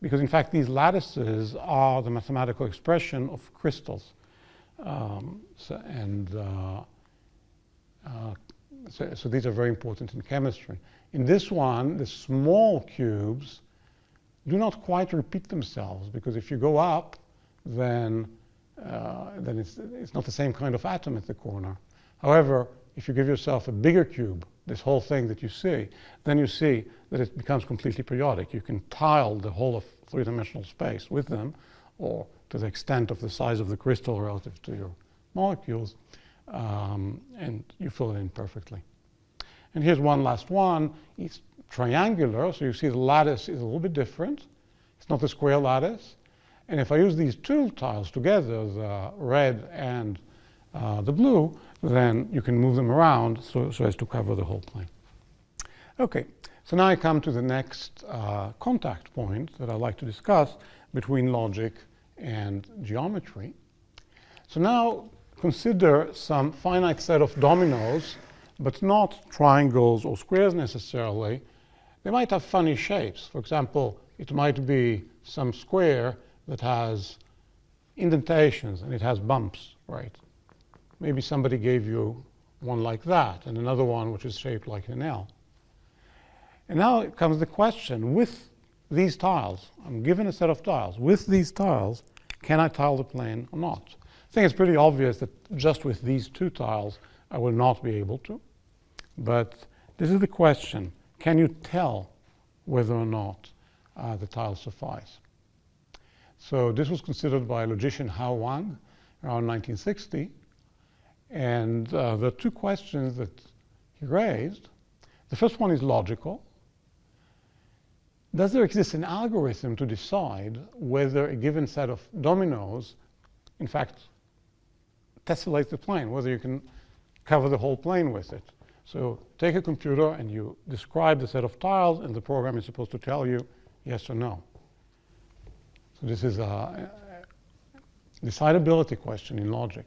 Speaker 4: Because in fact, these lattices are the mathematical expression of crystals. So these are very important in chemistry. In this one, the small cubes do not quite repeat themselves, because if you go up, then it's not the same kind of atom at the corner. However, if you give yourself a bigger cube, this whole thing that you see, then you see that it becomes completely periodic. You can tile the whole of 3-dimensional space with them, or to the extent of the size of the crystal relative to your molecules, and you fill it in perfectly. And here's one last one. It's triangular, so you see the lattice is a little bit different. It's not a square lattice. And if I use these 2 tiles together, the red and the blue, then you can move them around so as to cover the whole plane. Okay, so now I come to the next contact point that I'd like to discuss between logic and geometry. So now consider some finite set of dominoes, but not triangles or squares necessarily. They might have funny shapes. For example, it might be some square that has indentations and it has bumps, right? Maybe somebody gave you one like that and another one which is shaped like an L. And now comes the question, with these tiles, I'm given a set of tiles, with these tiles, can I tile the plane or not? I think it's pretty obvious that just with these 2 tiles, I will not be able to. But this is the question, can you tell whether or not the tiles suffice? So this was considered by logician Hao Wang around 1960. And there are 2 questions that he raised. The first one is logical. Does there exist an algorithm to decide whether a given set of dominoes, in fact, tessellates the plane, whether you can cover the whole plane with it? So take a computer and you describe the set of tiles, and the program is supposed to tell you yes or no. So this is a decidability question in logic.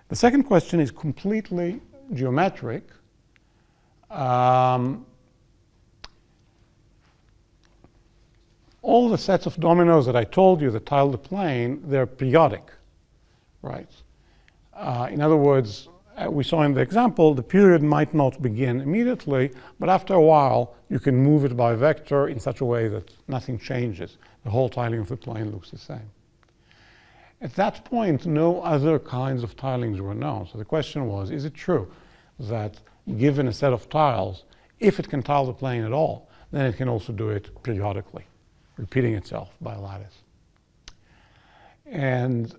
Speaker 4: The second question is completely geometric. All the sets of dominoes that I told you that tile the plane, they're periodic, right? In other words, we saw in the example, the period might not begin immediately, but after a while, you can move it by vector in such a way that nothing changes. The whole tiling of the plane looks the same. At that point, no other kinds of tilings were known. So the question was, is it true that given a set of tiles, if it can tile the plane at all, then it can also do it periodically, repeating itself by a lattice? And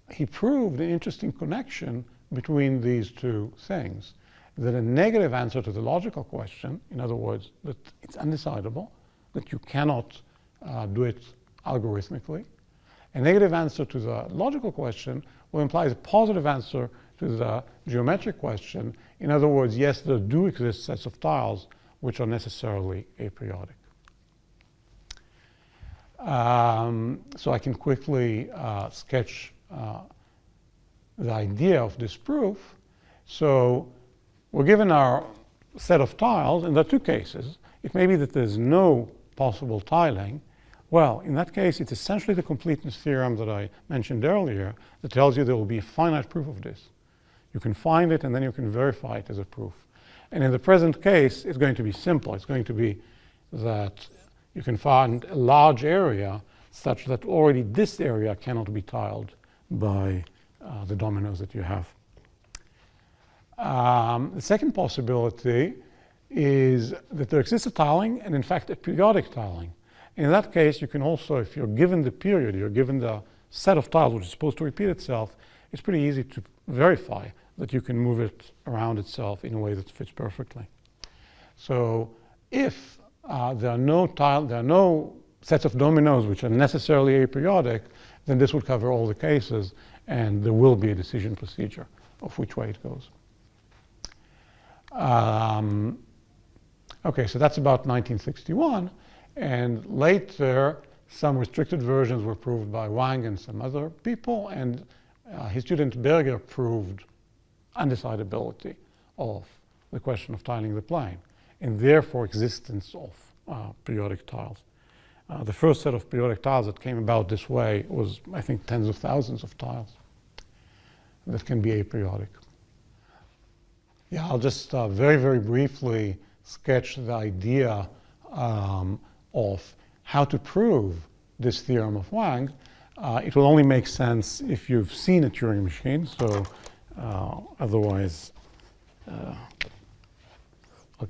Speaker 4: he proved an interesting connection between these 2 things, that a negative answer to the logical question, in other words, that it's undecidable, that you cannot do it algorithmically, a negative answer to the logical question will imply a positive answer to the geometric question. In other words, yes, there do exist sets of tiles which are necessarily aperiodic. So I can quickly sketch the idea of this proof. So we're given our set of tiles, and there are two cases. It may be that there's no possible tiling. Well, in that case, it's essentially the completeness theorem that I mentioned earlier that tells you there will be a finite proof of this. You can find it, and then you can verify it as a proof. And in the present case, it's going to be simple. It's going to be that you can find a large area such that already this area cannot be tiled by the dominoes that you have. The second possibility is that there exists a tiling, and in fact, a periodic tiling. In that case, you can also, if you're given the period, you're given the set of tiles which is supposed to repeat itself, it's pretty easy to verify that you can move it around itself in a way that fits perfectly. So if there are no sets of dominoes which are necessarily aperiodic, then this would cover all the cases, and there will be a decision procedure of which way it goes. Okay, so that's about 1961. And later, some restricted versions were proved by Wang and some other people, and his student Berger proved undecidability of the question of tiling the plane, and therefore existence of periodic tiles. The first set of periodic tiles that came about this way was, I think, tens of thousands of tiles that can be aperiodic. Yeah, I'll just very, very briefly sketch the idea of how to prove this theorem of Wang. It will only make sense if you've seen a Turing machine, so otherwise I'll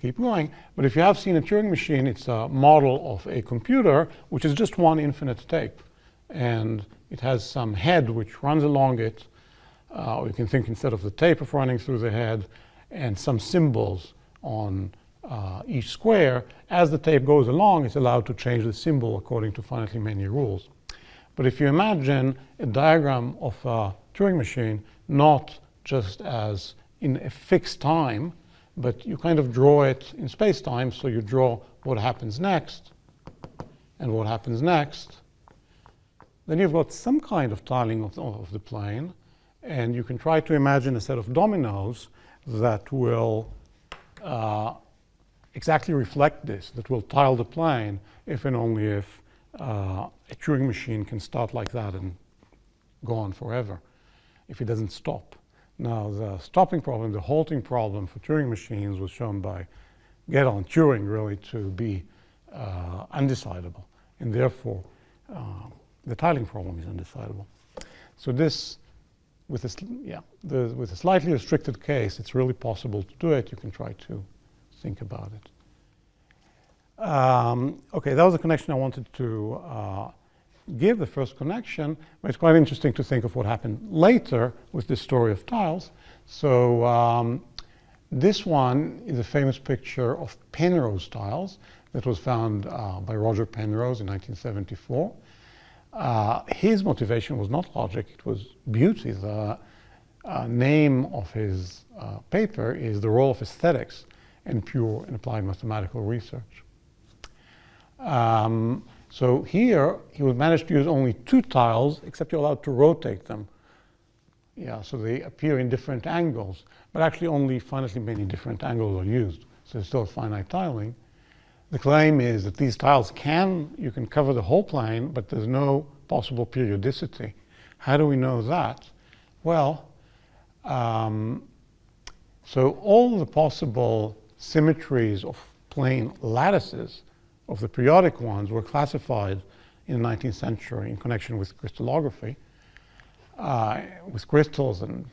Speaker 4: keep going. But if you have seen a Turing machine, it's a model of a computer which is just one infinite tape. And it has some head which runs along it. Or you can think instead of the tape of running through the head, and some symbols on each square. As the tape goes along, it's allowed to change the symbol according to finitely many rules. But if you imagine a diagram of a Turing machine, not just as in a fixed time, but you kind of draw it in space-time, so you draw what happens next and what happens next. Then you've got some kind of tiling of the plane, and you can try to imagine a set of dominoes that will exactly reflect this, that will tile the plane if and only if a Turing machine can start like that and go on forever, if it doesn't stop. Now, the stopping problem, the halting problem for Turing machines was shown by Alon Turing really to be undecidable, and therefore the tiling problem is undecidable. So this, with a slightly restricted case, it's really possible to do it. You can try to think about it. Okay, that was the connection I wanted to give, the first connection. But it's quite interesting to think of what happened later with this story of tiles. So this one is a famous picture of Penrose tiles that was found by Roger Penrose in 1974. His motivation was not logic, it was beauty. The name of his paper is The Role of Aesthetics in Pure and Applied Mathematical Research. So here, he would manage to use only two tiles, except you're allowed to rotate them. Yeah, so they appear in different angles, but actually only finitely many different angles are used. So there's still finite tiling. The claim is that these tiles you can cover the whole plane, but there's no possible periodicity. How do we know that? Well, so all the possible symmetries of plane lattices of the periodic ones were classified in the 19th century in connection with crystallography, with crystals and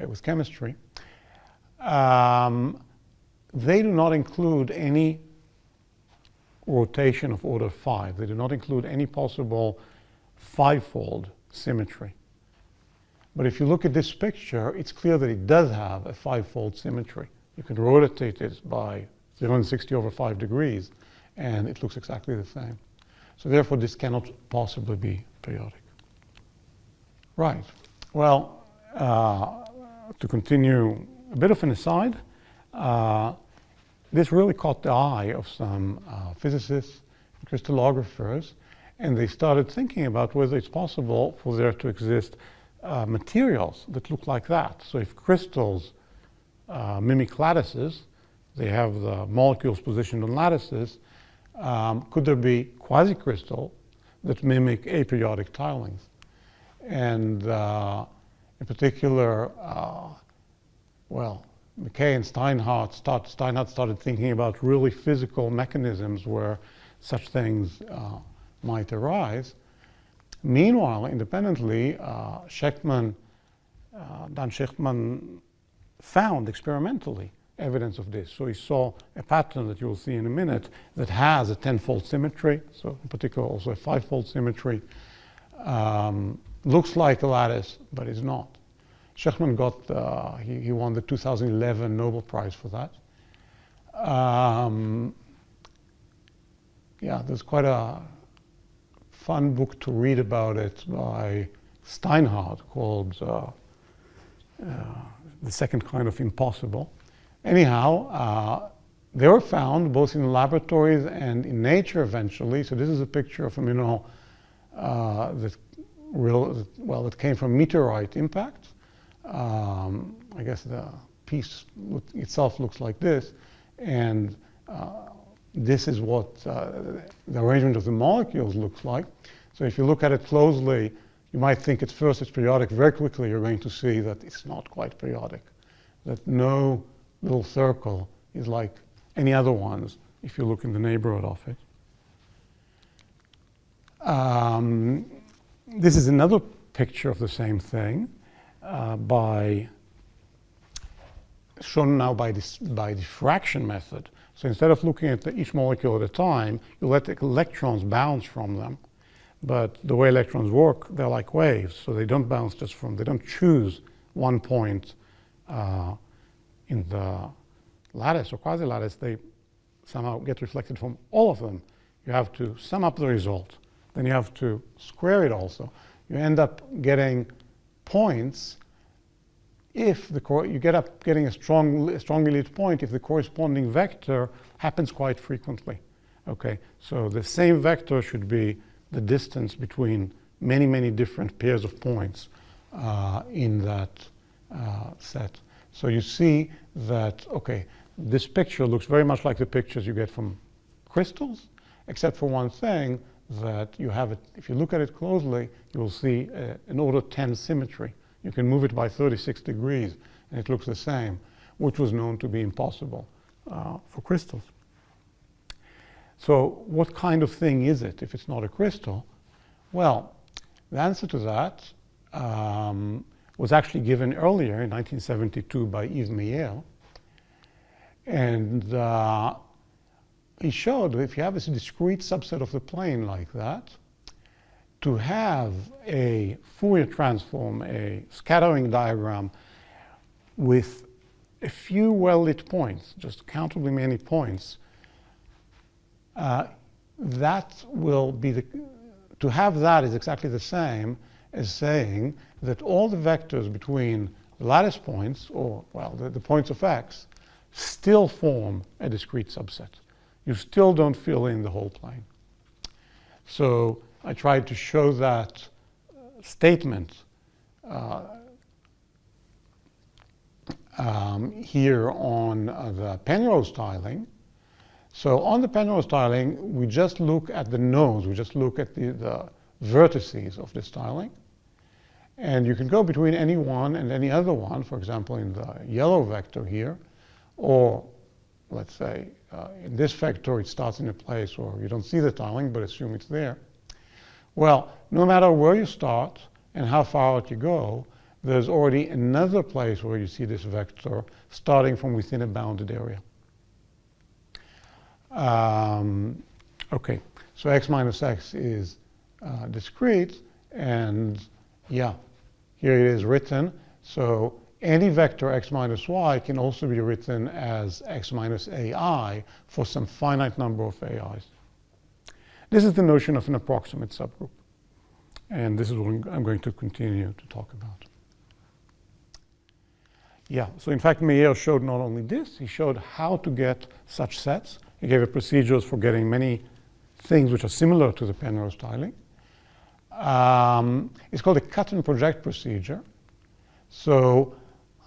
Speaker 4: with chemistry. They do not include any rotation of order 5. They do not include any possible five-fold symmetry. But if you look at this picture, it's clear that it does have a five-fold symmetry. You can rotate it by 360 over 5 degrees, and it looks exactly the same. So therefore, this cannot possibly be periodic. Right. Well, to continue a bit of an aside, this really caught the eye of some physicists, crystallographers, and they started thinking about whether it's possible for there to exist materials that look like that. So if crystals mimic lattices, they have the molecules positioned on lattices, could there be quasi-crystal that mimic aperiodic tilings? And in particular, well, McKay and Steinhardt started thinking about really physical mechanisms where such things might arise. Meanwhile, independently, Dan Shechtman found experimentally evidence of this. So he saw a pattern that you will see in a minute that has a 10-fold symmetry, so in particular also a 5-fold symmetry. Looks like a lattice, but is not. Shechtman got, he won the 2011 Nobel Prize for that. Yeah, there's quite a fun book to read about it by Steinhardt called The Second Kind of Impossible. Anyhow, they were found both in laboratories and in nature eventually. So this is a picture of a mineral that came from meteorite impact. I guess the piece itself looks like this, and this is what the arrangement of the molecules looks like. So if you look at it closely, you might think at first it's periodic. Very quickly you're going to see that it's not quite periodic, that no little circle is like any other ones if you look in the neighborhood of it. This is another picture of the same thing, shown now by diffraction method. So instead of looking at each molecule at a time, you let the electrons bounce from them. But the way electrons work, they're like waves, so they don't bounce just from, they don't choose one point in the lattice or quasi-lattice. They somehow get reflected from all of them. You have to sum up the result. Then you have to square it also. You end up getting points if you get up getting a strongly lit point if the corresponding vector happens quite frequently. Okay, so the same vector should be the distance between many, many different pairs of points in that set. So you see that, okay, this picture looks very much like the pictures you get from crystals, except for one thing, that you have it, if you look at it closely, you will see an order 10 symmetry. You can move it by 36 degrees, and it looks the same, which was known to be impossible for crystals. So what kind of thing is it if it's not a crystal? Well, the answer to that was actually given earlier in 1972 by Yves Meyer. And he showed that if you have this discrete subset of the plane like that, to have a Fourier transform, a scattering diagram with a few well-lit points, just countably many points, that will be to have that is exactly the same as saying that all the vectors between the lattice points, or, well, the points of X, still form a discrete subset. You still don't fill in the whole plane. So I tried to show that statement here on the Penrose tiling. So on the Penrose tiling, we just look at the nodes. We just look at the vertices of this tiling. And you can go between any one and any other one, for example, in the yellow vector here, or let's say in this vector, it starts in a place where you don't see the tiling, but assume it's there. Well, no matter where you start and how far out you go, there's already another place where you see this vector starting from within a bounded area. Okay, so x minus x is discrete, and yeah, here it is written. So any vector x minus y can also be written as x minus ai for some finite number of ai's. This is the notion of an approximate subgroup, and this is what I'm going to continue to talk Yeah, so in fact, Meyer showed not only this, he showed how to get such sets. He gave procedures for getting many things which are similar to the Penrose tiling. It's called a cut and project procedure. So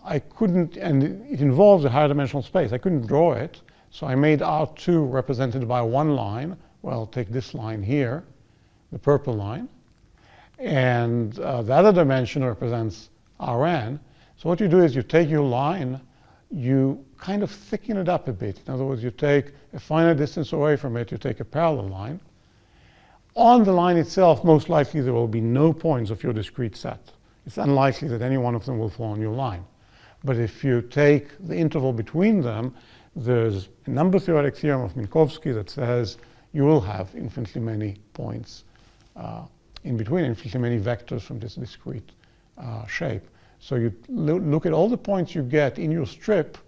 Speaker 4: I couldn't, and it involves a higher dimensional space. I couldn't draw it, so I made R2 represented by one line. Well, take this line here, the purple line, and the other dimension represents Rn. So what you do is you take your line, you kind of thicken it up a bit. In other words, you take a finite distance away from it, you take a parallel line. On the line itself, most likely there will be no points of your discrete set. It's unlikely that any one of them will fall on your line. But if you take the interval between them, there's a number theoretic theorem of Minkowski that says you will have infinitely many points in between, infinitely many vectors from this discrete shape. So you look at all the points you get in your strip,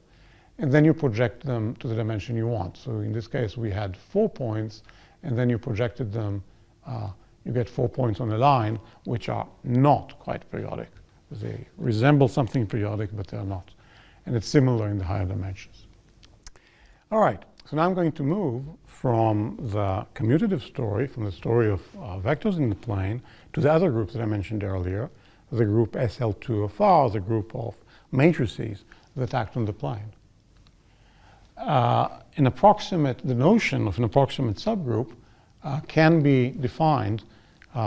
Speaker 4: and then you project them to the dimension you want. So in this case, we had 4 points, and then you projected them. You get 4 points on a line, which are not quite periodic. They resemble something periodic, but they're not. And it's similar in the higher dimensions. All right, so now I'm going to move from the commutative story, from the story of vectors in the plane, to the other group that I mentioned earlier, the group SL2 of R, the group of matrices that act on the plane. The notion of an approximate subgroup can be defined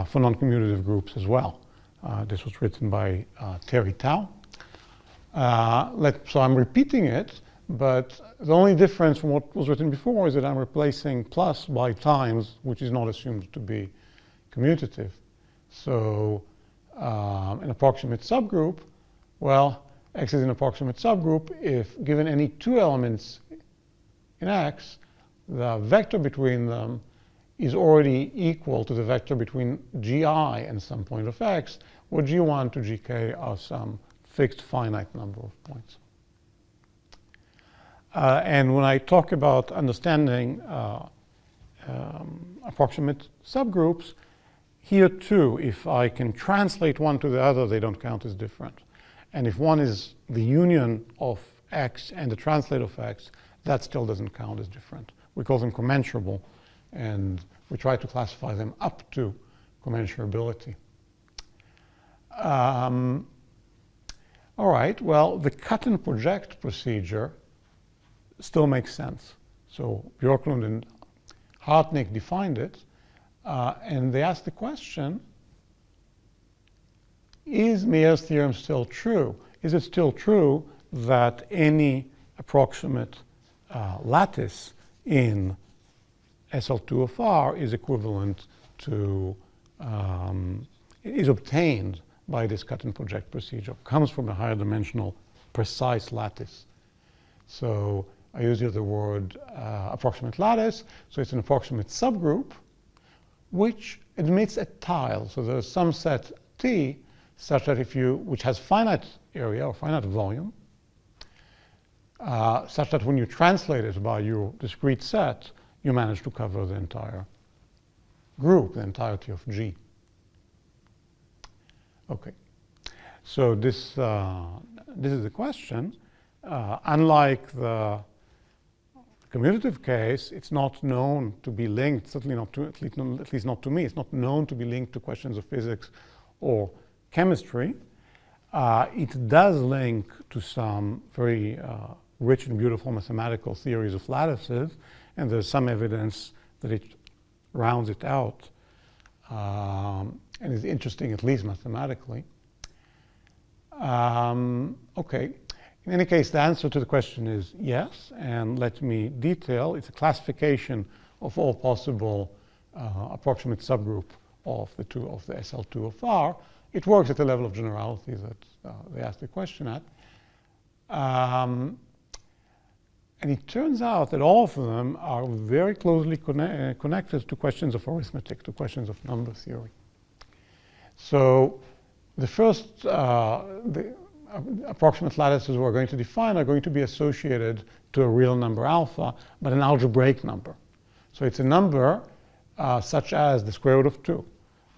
Speaker 4: for non-commutative groups as well. This was written by Terry Tao. So I'm repeating it, but the only difference from what was written before is that I'm replacing plus by times, which is not assumed to be commutative. So an approximate subgroup, well, X is an approximate subgroup if given any two elements in X, the vector between them is already equal to the vector between gi and some point of X, where g1 to gk are some fixed finite number of points. And when I talk about understanding approximate subgroups, here too, if I can translate one to the other, they don't count as different. And if one is the union of X and the translate of X, that still doesn't count as different. We call them commensurable, and we try to classify them up to commensurability. All right, well, the cut and project procedure still makes sense. So Bjorklund and Hartnick defined it, and they asked the question, is Meyer's theorem still true? Is it still true that any approximate lattice in SL2 of R is equivalent to, is obtained by this cut and project procedure, comes from a higher dimensional precise lattice. So I use here the word approximate lattice, so it's an approximate subgroup which admits a tile. So there's some set T such that which has finite area or finite volume, such that when you translate it by your discrete set, you manage to cover the entire group, the entirety of G. Okay, so this is the question. Unlike the commutative case, it's not known to be linked, certainly not to, at least not to me, it's not known to be linked to questions of physics or chemistry. It does link to some very rich and beautiful mathematical theories of lattices, and there's some evidence that it rounds it out and is interesting, at least mathematically. Okay, in any case, the answer to the question is yes, and let me detail. It's a classification of all possible approximate subgroup of the SL2 of R. It works at the level of generality that they asked the question at. And it turns out that all of them are very closely connected to questions of arithmetic, to questions of number theory. So the first the approximate lattices we're going to define are going to be associated to a real number alpha, but an algebraic number. So it's a number such as the square root of 2.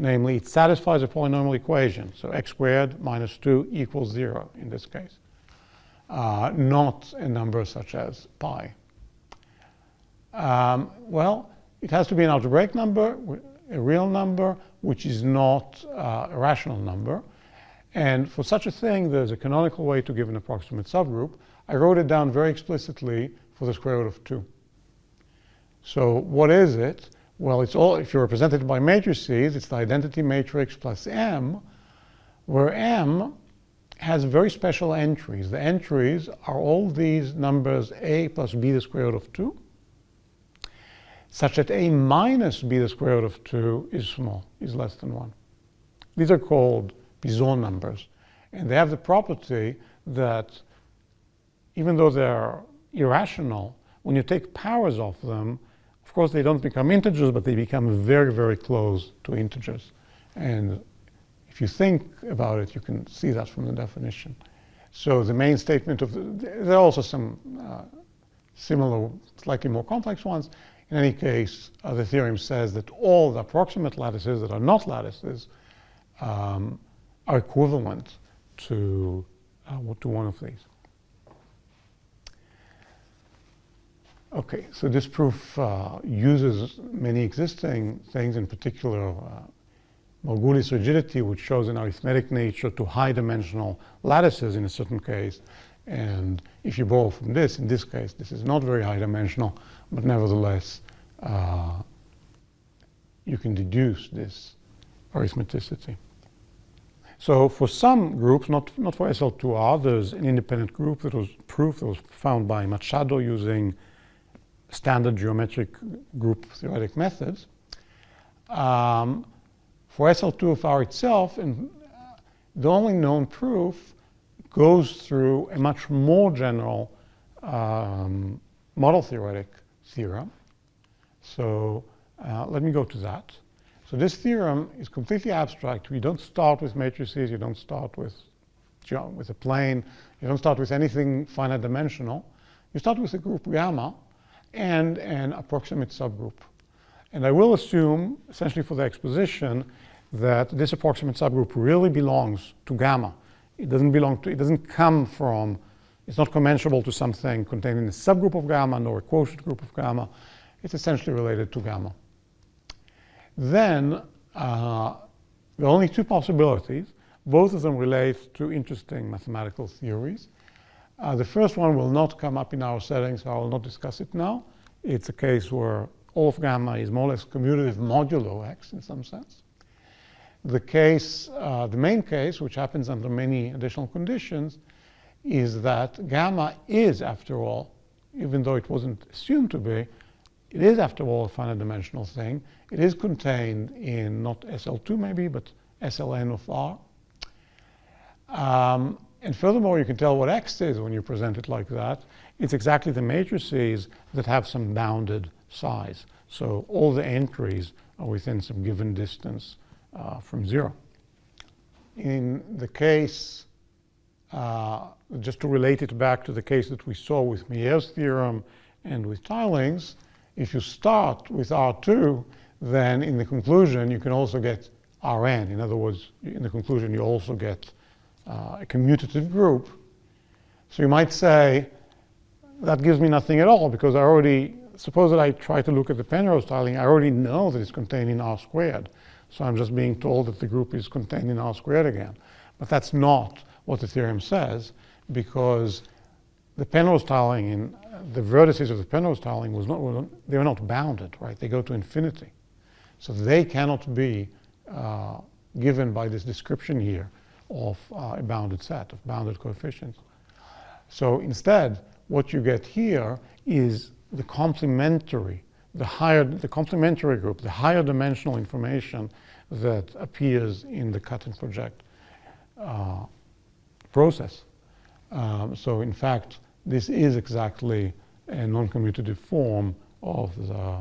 Speaker 4: Namely, it satisfies a polynomial equation. So x squared minus 2 equals 0 in this case. not a number such as pi. Well, it has to be an algebraic number, a real number, which is not a rational number. And for such a thing, there's a canonical way to give an approximate subgroup. I wrote it down very explicitly for the square root of 2. So what is it? Well, it's all, if you represent it by matrices, it's the identity matrix plus M, where M has very special entries. The entries are all these numbers A plus B the square root of 2, such that A minus B the square root of 2 is small, is less than 1. These are called Poisson numbers. And they have the property that even though they're irrational, when you take powers of them, of course they don't become integers, but they become very, very close to integers. And if you think about it, you can see that from the definition. So the main statement of there are also some similar, slightly more complex ones. In any case, the theorem says that all the approximate lattices that are not lattices are equivalent to one of these. Okay, so this proof uses many existing things, in particular Margulis rigidity, which shows an arithmetic nature to high-dimensional lattices in a certain case. And if you borrow from this, in this case, this is not very high-dimensional, but nevertheless, you can deduce this arithmeticity. So for some groups, not for SL2R, there's an independent group that was proof that was found by Machado using standard geometric group theoretic methods. For SL2R itself, and the only known proof goes through a much more general model theoretic theorem. So let me go to that. So this theorem is completely abstract. We don't start with matrices. You don't start with a plane. You don't start with anything finite dimensional. You start with a group gamma and an approximate subgroup. And I will assume, essentially for the exposition, that this approximate subgroup really belongs to gamma. It doesn't come from, it's not commensurable to something contained in a subgroup of gamma, nor a quotient group of gamma. It's essentially related to gamma. Then there are only two possibilities. Both of them relate to interesting mathematical theories. The first one will not come up in our setting, so I will not discuss it now. It's a case where all of gamma is more or less commutative modulo x in some sense. The main case, which happens under many additional conditions, is that gamma is, after all, even though it wasn't assumed to be, it is, after all, a finite dimensional thing. It is contained in not SL2 maybe, but SLN of R. And furthermore, you can tell what X is when you present it like that. It's exactly the matrices that have some bounded size. So all the entries are within some given distance from 0. In the case, just to relate it back to the case that we saw with Meyer's theorem and with tilings, if you start with R2, then in the conclusion you can also get Rn. In other words, in the conclusion you also get a commutative group. So you might say, that gives me nothing at all, because suppose that I try to look at the Penrose tiling, I already know that it's contained in R squared. So I'm just being told that the group is contained in R squared again. But that's not what the theorem says, because the Penrose tiling, in the vertices of the Penrose tiling, they were not bounded, right? They go to infinity. So they cannot be given by this description here of a bounded set, of bounded coefficients. So instead, what you get here is the complementary group, the higher dimensional information that appears in the cut and project process. So in fact, this is exactly a non-commutative form of the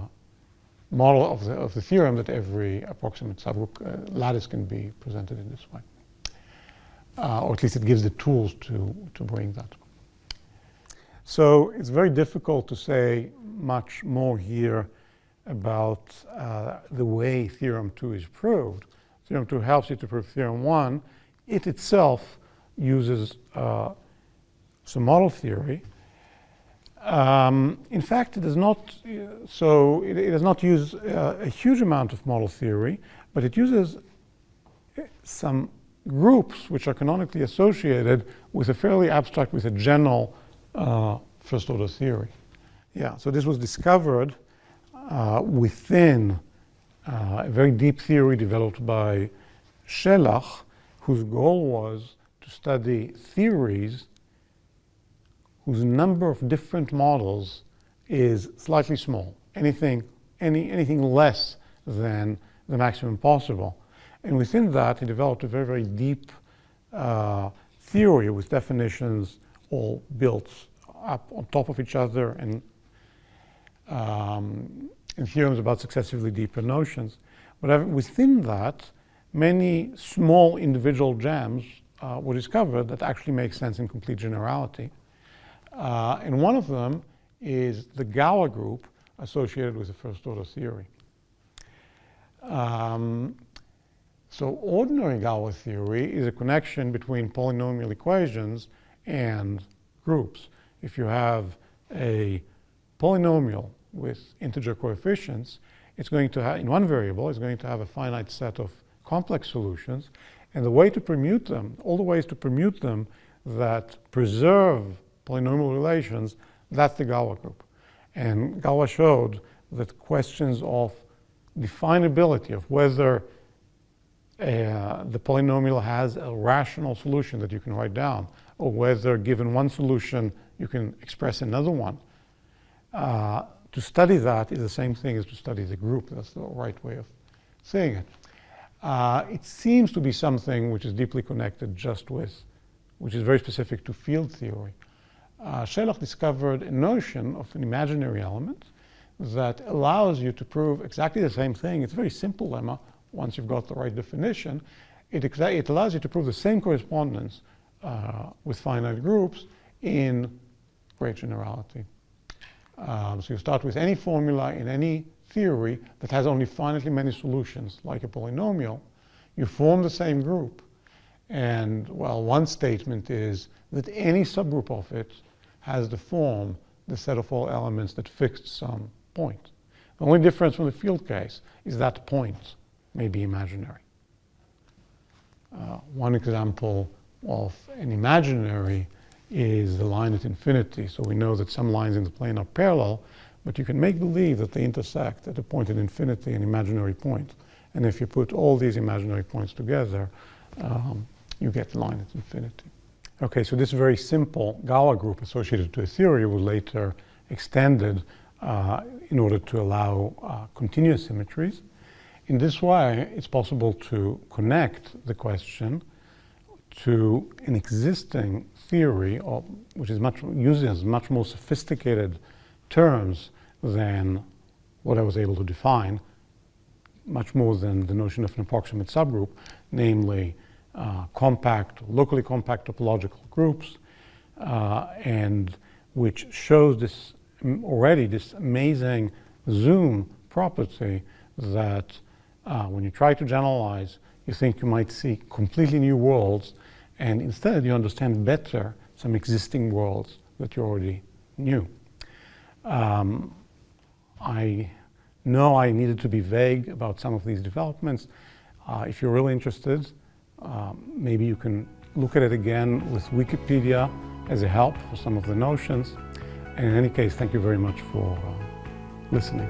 Speaker 4: model of the theorem that every approximate subgroup lattice can be presented in this way. Or at least it gives the tools to bring that. So it's very difficult to say much more here about the way Theorem 2 is proved. Theorem 2 helps you to prove Theorem 1. It itself uses some model theory. In fact, it does not. It does not use a huge amount of model theory, but it uses some groups which are canonically associated with a fairly abstract, with a general first-order theory. Yeah. So this was discovered within a very deep theory developed by Shelach, whose goal was to study theories whose number of different models is slightly small, anything less than the maximum possible. And within that, he developed a very, very deep theory with definitions all built up on top of each other, and theorems about successively deeper notions. But within that, many small individual gems were discovered that actually make sense in complete generality. And one of them is the Gower group associated with the first-order theory. So ordinary Gower theory is a connection between polynomial equations and groups. If you have a polynomial with integer coefficients, it's going to have, in one variable, it's going to have a finite set of complex solutions. And the way to permute them, all the ways to permute them that preserve polynomial relations, that's the Gower group. And Gower showed that questions of definability, of whether the polynomial has a rational solution that you can write down, or whether given one solution you can express another one, to study that is the same thing as to study the group. That's the right way of saying it. It seems to be something which is deeply connected just with, which is very specific to field theory. Shelach discovered a notion of an imaginary element that allows you to prove exactly the same thing. It's a very simple lemma once you've got the right definition. It allows you to prove the same correspondence with finite groups in great generality. So you start with any formula in any theory that has only finitely many solutions, like a polynomial. You form the same group. And, well, one statement is that any subgroup of it has the form, the set of all elements that fixed some point. The only difference from the field case is that point may be imaginary. One example of an imaginary is the line at infinity. So we know that some lines in the plane are parallel, but you can make believe that they intersect at a point at infinity, an imaginary point. And if you put all these imaginary points together, you get the line at infinity. Okay, so this very simple Gower group associated to a theory was later extended in order to allow continuous symmetries. In this way, it's possible to connect the question to an existing theory, which is uses much more sophisticated terms than what I was able to define, much more than the notion of an approximate subgroup, namely locally compact topological groups, and which shows this amazing zoom property that when you try to generalize, you think you might see completely new worlds, and instead you understand better some existing worlds that you already knew. I know I needed to be vague about some of these developments. If you're really interested, maybe you can look at it again with Wikipedia as a help for some of the notions. And in any case, thank you very much for listening.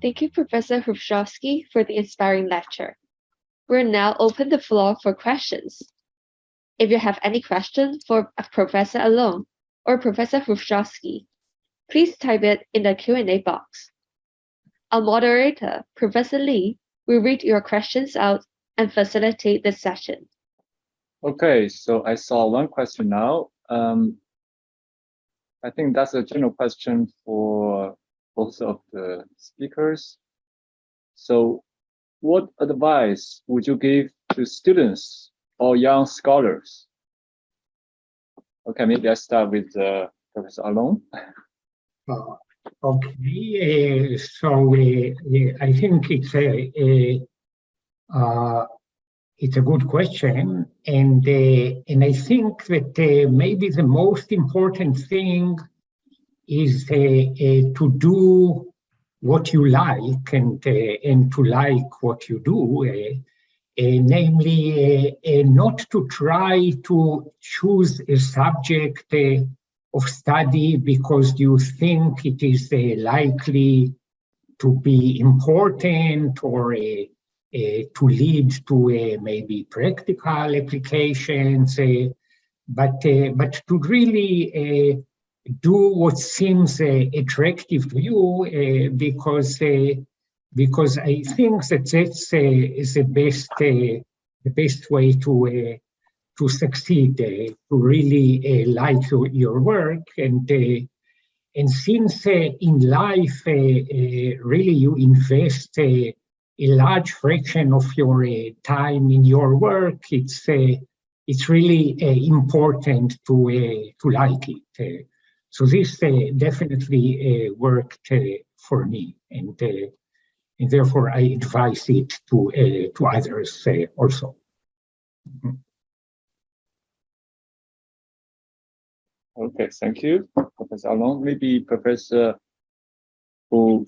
Speaker 1: Thank you, Professor Hrushovski, for the inspiring lecture. We'll now open the floor for questions. If you have any questions for Professor Alon or Professor Hrushovski, please type it in the Q&A box. Our moderator, Professor Lee, will read your questions out and facilitate the session.
Speaker 2: Okay, so I saw one question now. I think that's a general question for both of the speakers. So what advice would you give to students or young scholars? Okay, maybe I start with Professor Alon.
Speaker 5: Okay, so I think it's it's a good question, and I think that maybe the most important thing is to do what you like and to like what you do. Namely, not to try to choose a subject of study because you think it is likely to be important or to lead to maybe practical applications, but to really do what seems attractive to you, because I think that that's is the best way to succeed, to really like your work, and since in life really you invest a large fraction of your time in your work, it's really important to like it. So this definitely worked for me, and therefore I advise it to others also. Mm-hmm.
Speaker 2: Okay, thank you, Professor Alon. Maybe Professor Hrushovski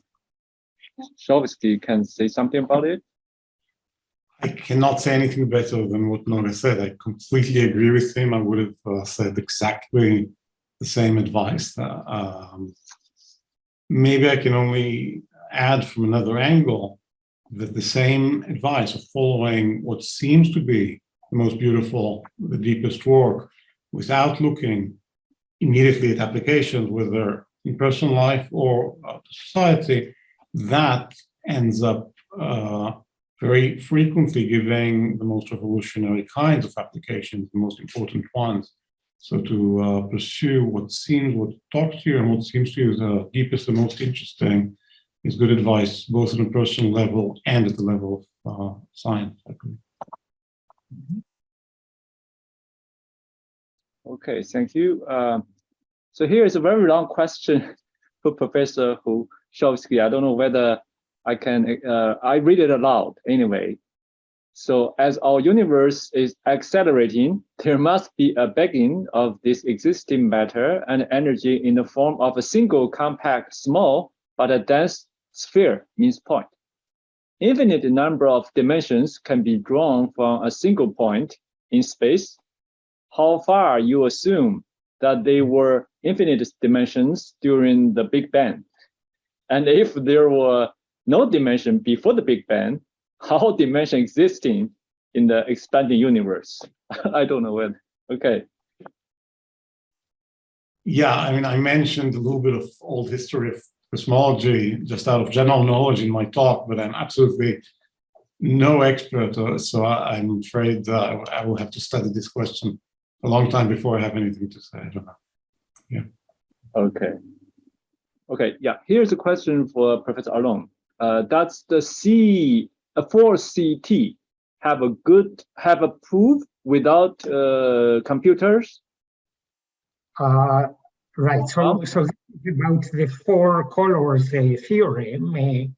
Speaker 2: can say something about it.
Speaker 4: I cannot say anything better than what Noga said. I completely agree with him. I would have said exactly the same advice. Maybe I can only add from another angle that the same advice of following what seems to be the most beautiful, the deepest work, without looking immediately at applications, whether in personal life or society, that ends up very frequently giving the most revolutionary kinds of applications, the most important ones. So to pursue what talks to you and what seems to you is the deepest and most interesting is good advice, both on a personal level and at the level of science, I believe.
Speaker 2: Okay, thank you. So here is a very long question for Professor Hrushovski. I don't know whether I can, I read it aloud anyway. So as our universe is accelerating, there must be a backing of this existing matter and energy in the form of a single compact, small, but a dense sphere, means point. Infinite number of dimensions can be drawn from a single point in space. How far you assume that they were infinite dimensions during the Big Bang? And if there were no dimension before the Big Bang, how dimension existing in the expanding universe? I don't know when. Okay.
Speaker 4: Yeah, I mean, I mentioned a little bit of old history of cosmology just out of general knowledge in my talk, but I'm absolutely no expert. So I'm afraid I will have to study this question a long time before I have anything to say. I don't know. Yeah.
Speaker 2: Okay. Okay. Yeah. Here's a question for Professor Alon. Does the 4CT have a proof without computers?
Speaker 5: Right. So this is about the four colors theorem, and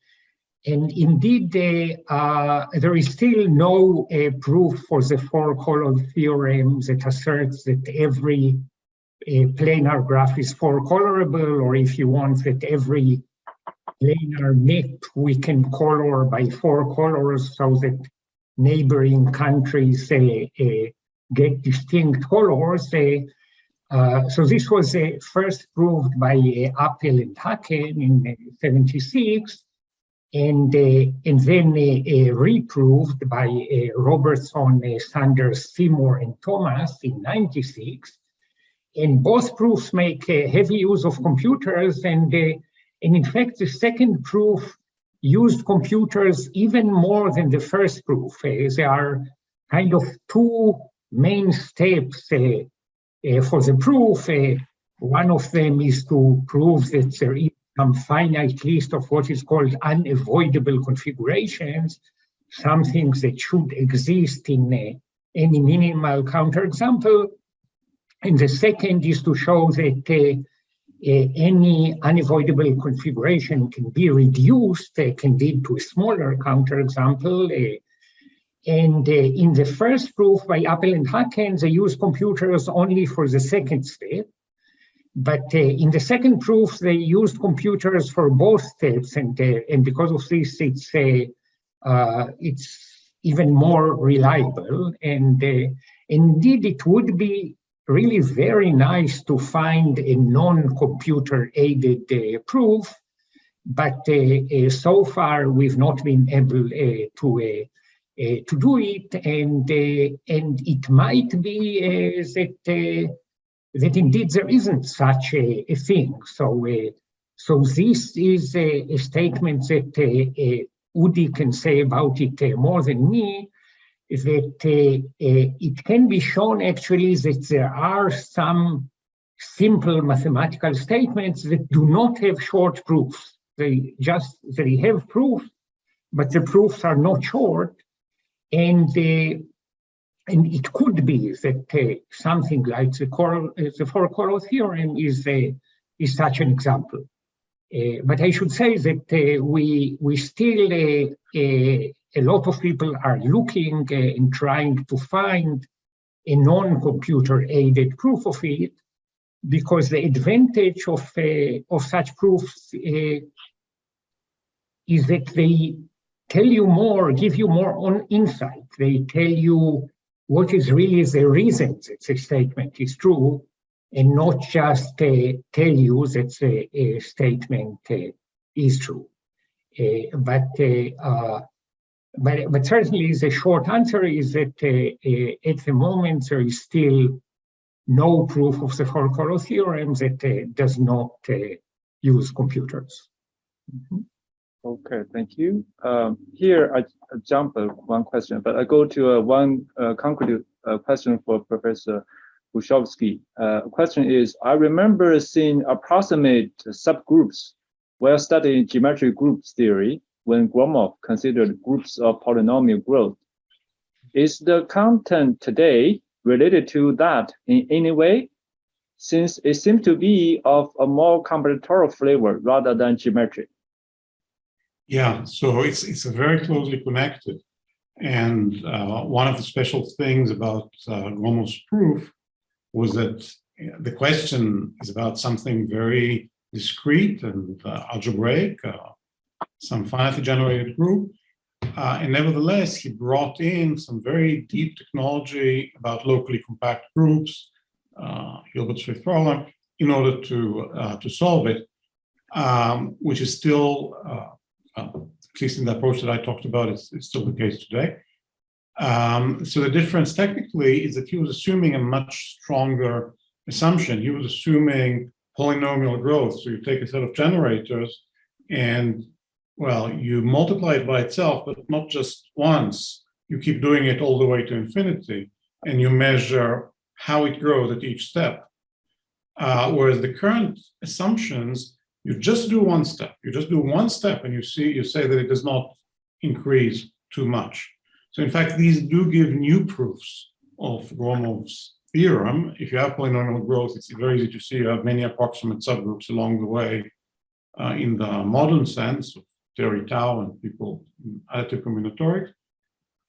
Speaker 5: indeed there is still no proof for the four color theorem that asserts that every planar graph is four colorable, or if you want that every planar map we can color by four colors so that neighboring countries get distinct colors. So this was first proved by Appel and Haken in 76, and then reproved by Robertson, Sanders, Seymour, and Thomas in 96. And both proofs make heavy use of computers, and in fact, the second proof used computers even more than the first proof. There are kind of two main steps for the proof. One of them is to prove that there is some finite list of what is called unavoidable configurations, something that should exist in any minimal counterexample. And the second is to show that any unavoidable configuration can be reduced, can lead to a smaller counterexample. And in the first proof by Appel and Haken, they use computers only for the second step. But in the second proof, they used computers for both steps, and because of this, it's even more reliable. And indeed, it would be really very nice to find a non-computer aided proof, but so far we've not been able to do it, and it might be that indeed there isn't such a thing. So this is a statement that Udi can say about it more than me, that it can be shown actually that there are some simple mathematical statements that do not have short proofs. They have proofs, but the proofs are not short. And it could be that something like the four-color theorem is such an example. But I should say that we still, a lot of people are looking and trying to find a non-computer aided proof of it, because the advantage of such proofs is that they tell you more, give you more on insight. They tell you what is really the reason that the statement is true, and not just tell you that the statement is true. But certainly the short answer is that at the moment there is still no proof of the four-color theorem that does not use computers. Mm-hmm.
Speaker 2: Okay, thank you. Here I jump one question, but I go to one concrete question for Professor Hrushovski. Question is, I remember seeing approximate subgroups while studying geometric groups theory when Gromov considered groups of polynomial growth. Is the content today related to that in any way, since it seems to be of a more combinatorial flavor rather than geometric?
Speaker 6: Yeah, so it's very closely connected. And one of the special things about Gromov's proof was that the question is about something very discrete and algebraic, some finitely generated group. And nevertheless, he brought in some very deep technology about locally compact groups, Hilbert's fifth problem, in order to solve it, which is still, at least in the approach that I talked about, it's still the case today. So the difference technically is that he was assuming a much stronger assumption. He was assuming polynomial growth. So you take a set of generators and, well, you multiply it by itself, but not just once. You keep doing it all the way to infinity, and you measure how it grows at each step. Whereas the current assumptions, you just do one step. You just do one step, and you say that it does not increase too much. So in fact, these do give new proofs of Gromov's theorem. If you have polynomial growth, it's very easy to see you have many approximate subgroups along the way in the modern sense of theory tau and people in additive combinatorics.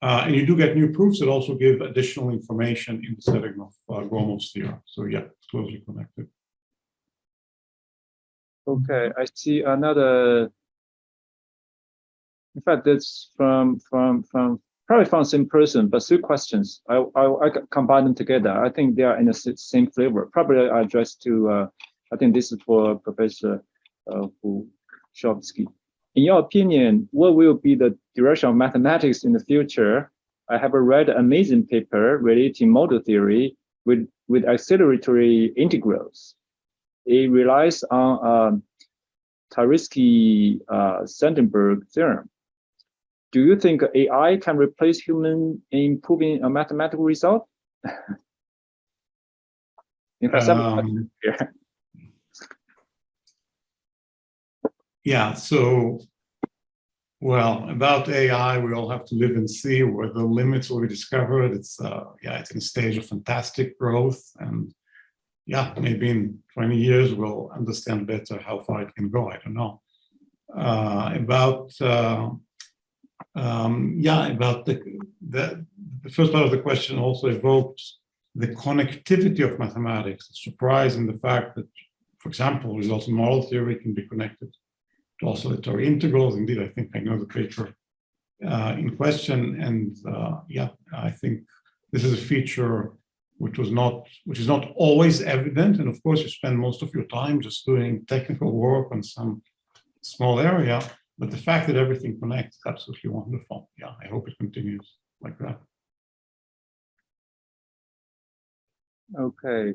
Speaker 6: And you do get new proofs that also give additional information in the setting of Gromov's theorem. So yeah, it's closely connected.
Speaker 2: Okay, I see another. In fact, that's from probably from same person, but three questions. I combine them together. I think they are in the same flavor. Probably I address to. I think this is for Professor Hrushovski. In your opinion, what will be the direction of mathematics in the future? I have read an amazing paper relating model theory with acceleratory integrals. It relies on Tarski-Sandberg theorem. Do you think AI can replace human in proving a mathematical result? In fact,
Speaker 6: yeah, so, well, about AI, we all have to live and see where the limits will be discovered. It's it's in a stage of fantastic growth, and yeah, maybe in 20 years we'll understand better how far it can go. I don't know. About Yeah, about the first part of the question also evoked the connectivity of mathematics, the surprise in the fact that, for example, results in model theory can be connected to oscillatory integrals. Indeed, I think I know the paper in question, and yeah, I think this is a feature which is not always evident. And of course, you spend most of your time just doing technical work on some small area, but the fact that everything connects is absolutely wonderful. Yeah, I hope it continues like that.
Speaker 2: Okay.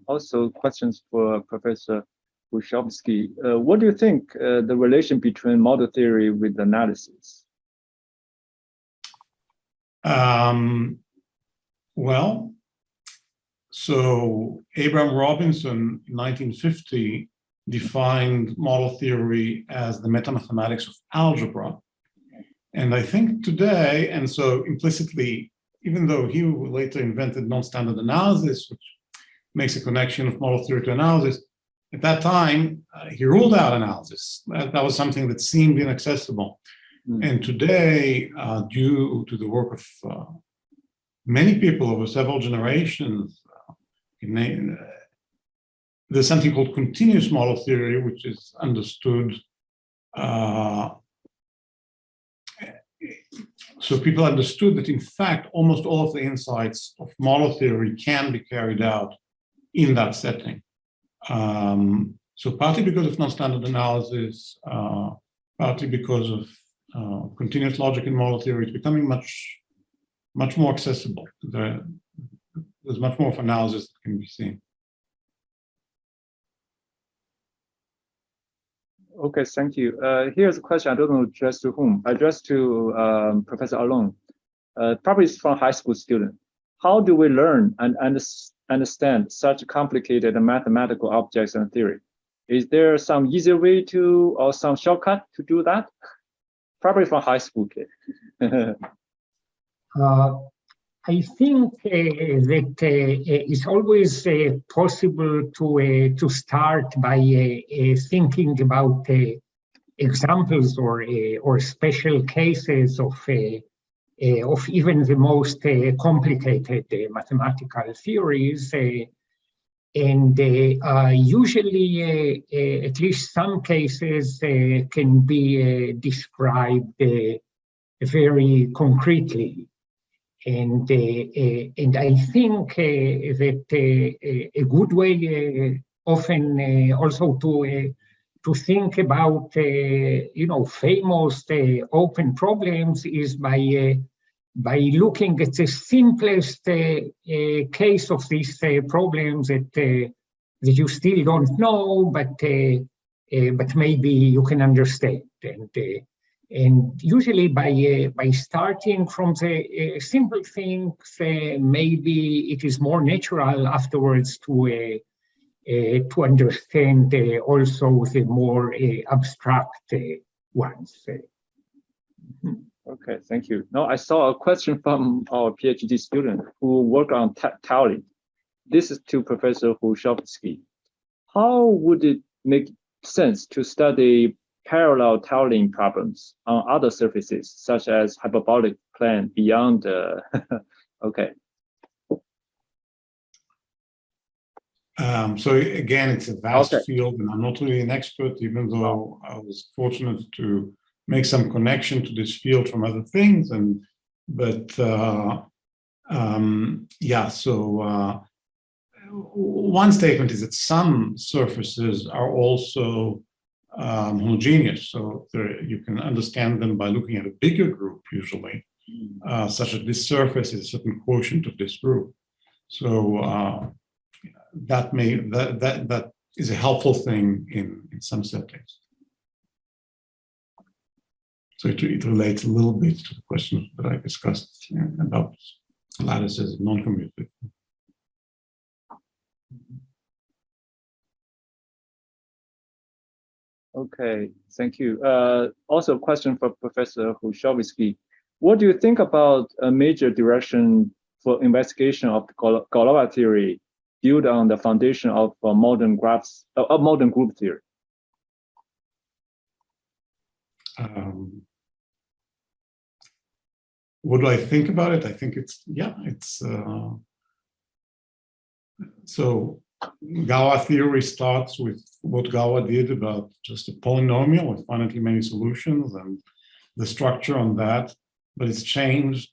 Speaker 2: Also, questions for Professor Hrushovski. What do you think the relation between model theory with analysis?
Speaker 6: Well, so Abraham Robinson in 1950 defined model theory as the meta-mathematics of algebra. And I think today, and so implicitly, even though he later invented non-standard analysis, which makes a connection of model theory to analysis, at that time, he ruled out analysis. That was something that seemed inaccessible. And today, due to the work of many people over several generations, there's something called continuous model theory, which is understood. So people understood that, in fact, almost all of the insights of model theory can be carried out in that setting. So partly because of non-standard analysis, partly because of continuous logic in model theory, it's becoming much more accessible. There's much more of analysis that can be seen.
Speaker 2: Okay, thank you. Here's a question I don't know addressed to whom. Addressed to Professor Alon. Probably it's from high school student. How do we learn and understand such complicated mathematical objects and theory? Is there some easier way to, or some shortcut to do that? Probably from high school kid.
Speaker 5: I think that it's always possible to start by thinking about examples or special cases of even the most complicated mathematical theories, and usually at least some cases can be described very concretely. And I think that a good way often also to think about famous open problems is by looking at the simplest case of these problems that you still don't know, but maybe you can understand. And usually by starting from the simple things, maybe it is more natural afterwards to understand also the more abstract ones.
Speaker 2: Okay, thank you. Now I saw a question from our PhD student who worked on tiling. This is to Professor Hrushovski. How would it make sense to study parallel tiling problems on other surfaces, such as hyperbolic plane beyond okay.
Speaker 6: So again, it's a vast field, and I'm not really an expert, even though I was fortunate to make some connection to this field from other things. Yeah, so one statement is that some surfaces are also homogeneous, so you can understand them by looking at a bigger group usually, such that this surface is a certain quotient of this group. So that is a helpful thing in some settings. So it relates a little bit to the question that I discussed about lattices and non-commutative.
Speaker 2: Okay, thank you. Also a question for Professor Hrushovski. What do you think about a major direction for investigation of the Galois theory built on the foundation of modern group theory?
Speaker 6: what do I think about it? I think so Gawa theory starts with what Gawa did about just a polynomial with finitely many solutions and the structure on that, but it's changed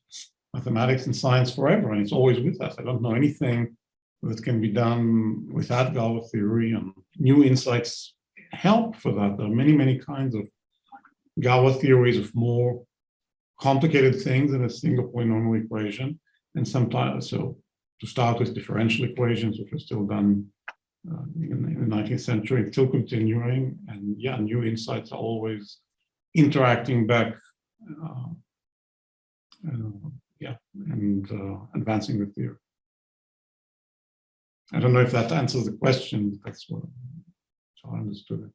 Speaker 6: mathematics and science forever, and it's always with us. I don't know anything that can be done without Gawa theory, and new insights help for that. There are many, many kinds of Gawa theories of more complicated things in a single polynomial equation, and sometimes, so to start with differential equations, which are still done in the 19th century, still continuing, and yeah, new insights are always interacting back, and advancing the theory. I don't know if that answers the question, but that's how I understood it.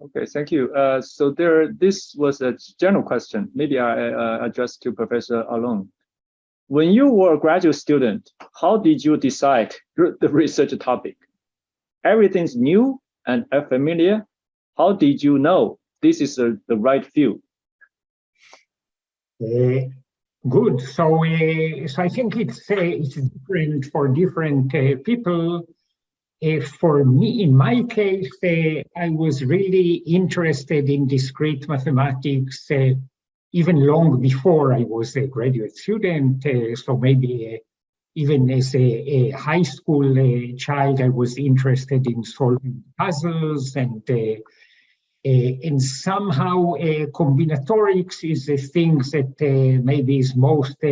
Speaker 2: Okay, thank you. So this was a general question. Maybe I address to Professor Alon. When you were a graduate student, how did you decide the research topic? Everything's new and unfamiliar. How did you know this is the right field?
Speaker 5: Good. So I think it's different for different people. For me, in my case, I was really interested in discrete mathematics even long before I was a graduate student. So maybe even as a high school child, I was interested in solving puzzles, and somehow combinatorics is the thing that maybe is most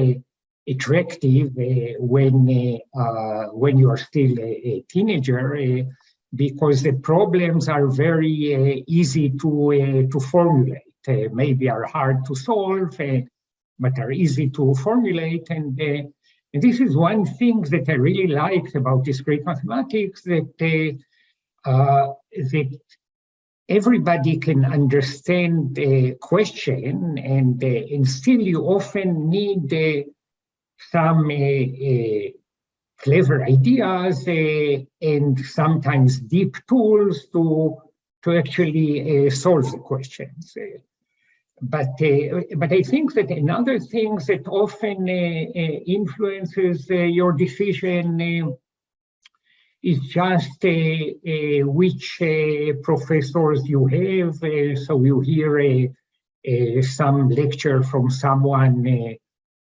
Speaker 5: attractive when you are still a teenager, because the problems are very easy to formulate. Maybe are hard to solve, but are easy to formulate. And this is one thing that I really liked about discrete mathematics, that everybody can understand the question, and still you often need some clever ideas and sometimes deep tools to actually solve the questions. But I think that another thing that often influences your decision is just which professors you have. So you hear some lecture from someone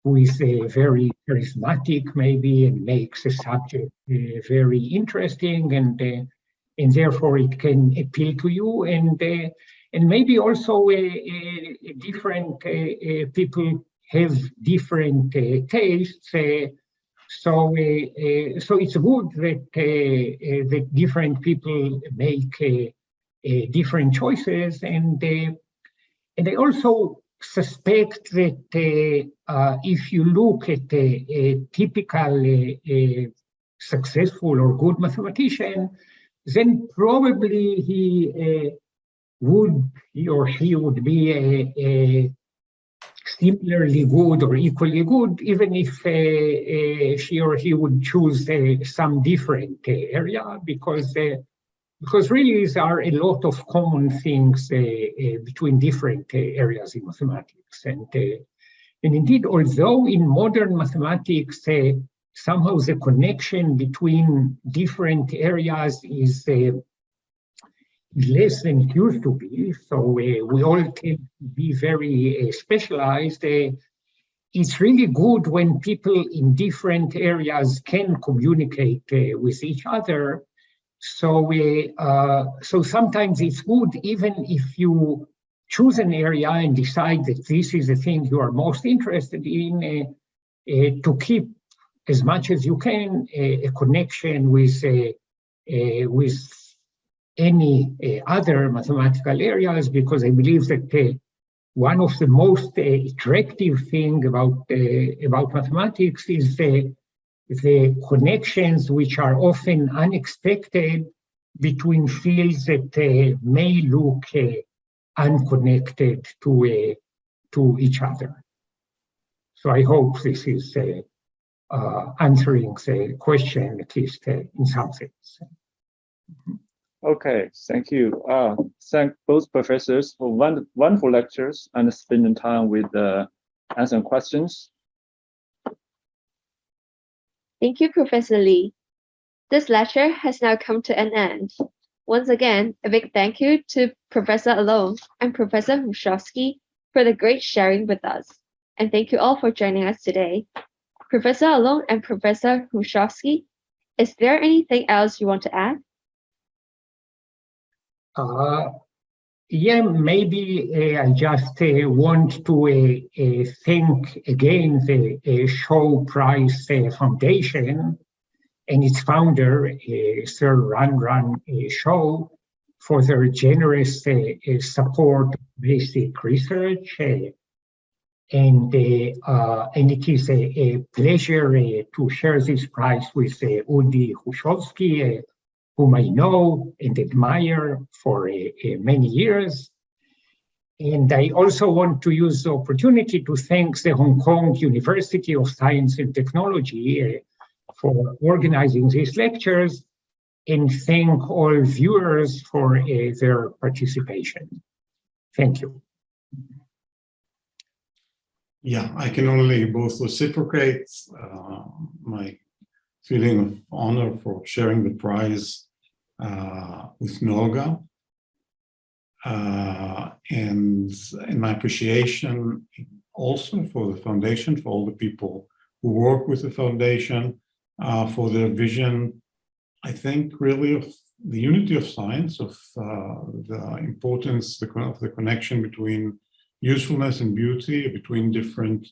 Speaker 5: who is very charismatic, maybe, and makes a subject very interesting, and therefore it can appeal to you. And maybe also different people have different tastes. So it's good that different people make different choices, and I also suspect that if you look at a typical successful or good mathematician, then probably he or she would be a similarly good or equally good, even if she or he would choose some different area, because really there are a lot of common things between different areas in mathematics. And indeed, although in modern mathematics, somehow the connection between different areas is less than it used to be, so we all tend to be very specialized. It's really good when people in different areas can communicate with each other. So sometimes it's good, even if you choose an area and decide that this is the thing you are most interested in, to keep as much as you can a connection with any other mathematical areas, because I believe that one of the most attractive things about mathematics is the connections which are often unexpected between fields that may look unconnected to each other. So I hope this is answering the question, at least in some sense.
Speaker 2: Okay, thank you. Thank both professors for wonderful lectures and spending time with answering questions.
Speaker 1: Thank you, Professor Lee. This lecture has now come to an end. Once again, a big thank you to Professor Alon and Professor Hrushovski for the great sharing with us. And thank you all for joining us today. Professor Alon and Professor Hrushovski, is there anything else you want to add?
Speaker 5: Yeah, maybe I just want to thank again the Shaw Prize Foundation and its founder, Sir Ran Shaw, for their generous support of basic research. And it is a pleasure to share this prize with Udi Hrushovski, whom I know and admire for many years. And I also want to use the opportunity to thank the Hong Kong University of Science and Technology for organizing these lectures, and thank all viewers for their participation. Thank you.
Speaker 6: Yeah, I can only both reciprocate my feeling of honor for sharing the prize with Noga, and my appreciation also for the foundation, for all the people who work with the foundation, for their vision, I think, really of the unity of science, of the importance of the connection between usefulness and beauty, between different,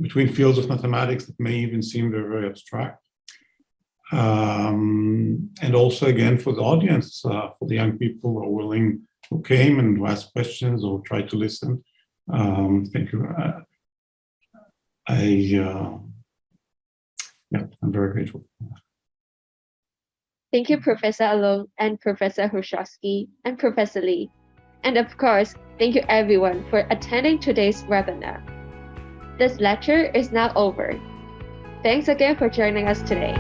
Speaker 6: between fields of mathematics that may even seem very, very abstract. And also, again, for the audience, for the young people who are willing, who came and who asked questions or tried to listen. Thank you. Yeah, I'm very grateful.
Speaker 1: Thank you, Professor Alon and Professor Hrushovski and Professor Lee. And of course, thank you everyone for attending today's webinar. This lecture is now over. Thanks again for joining us today.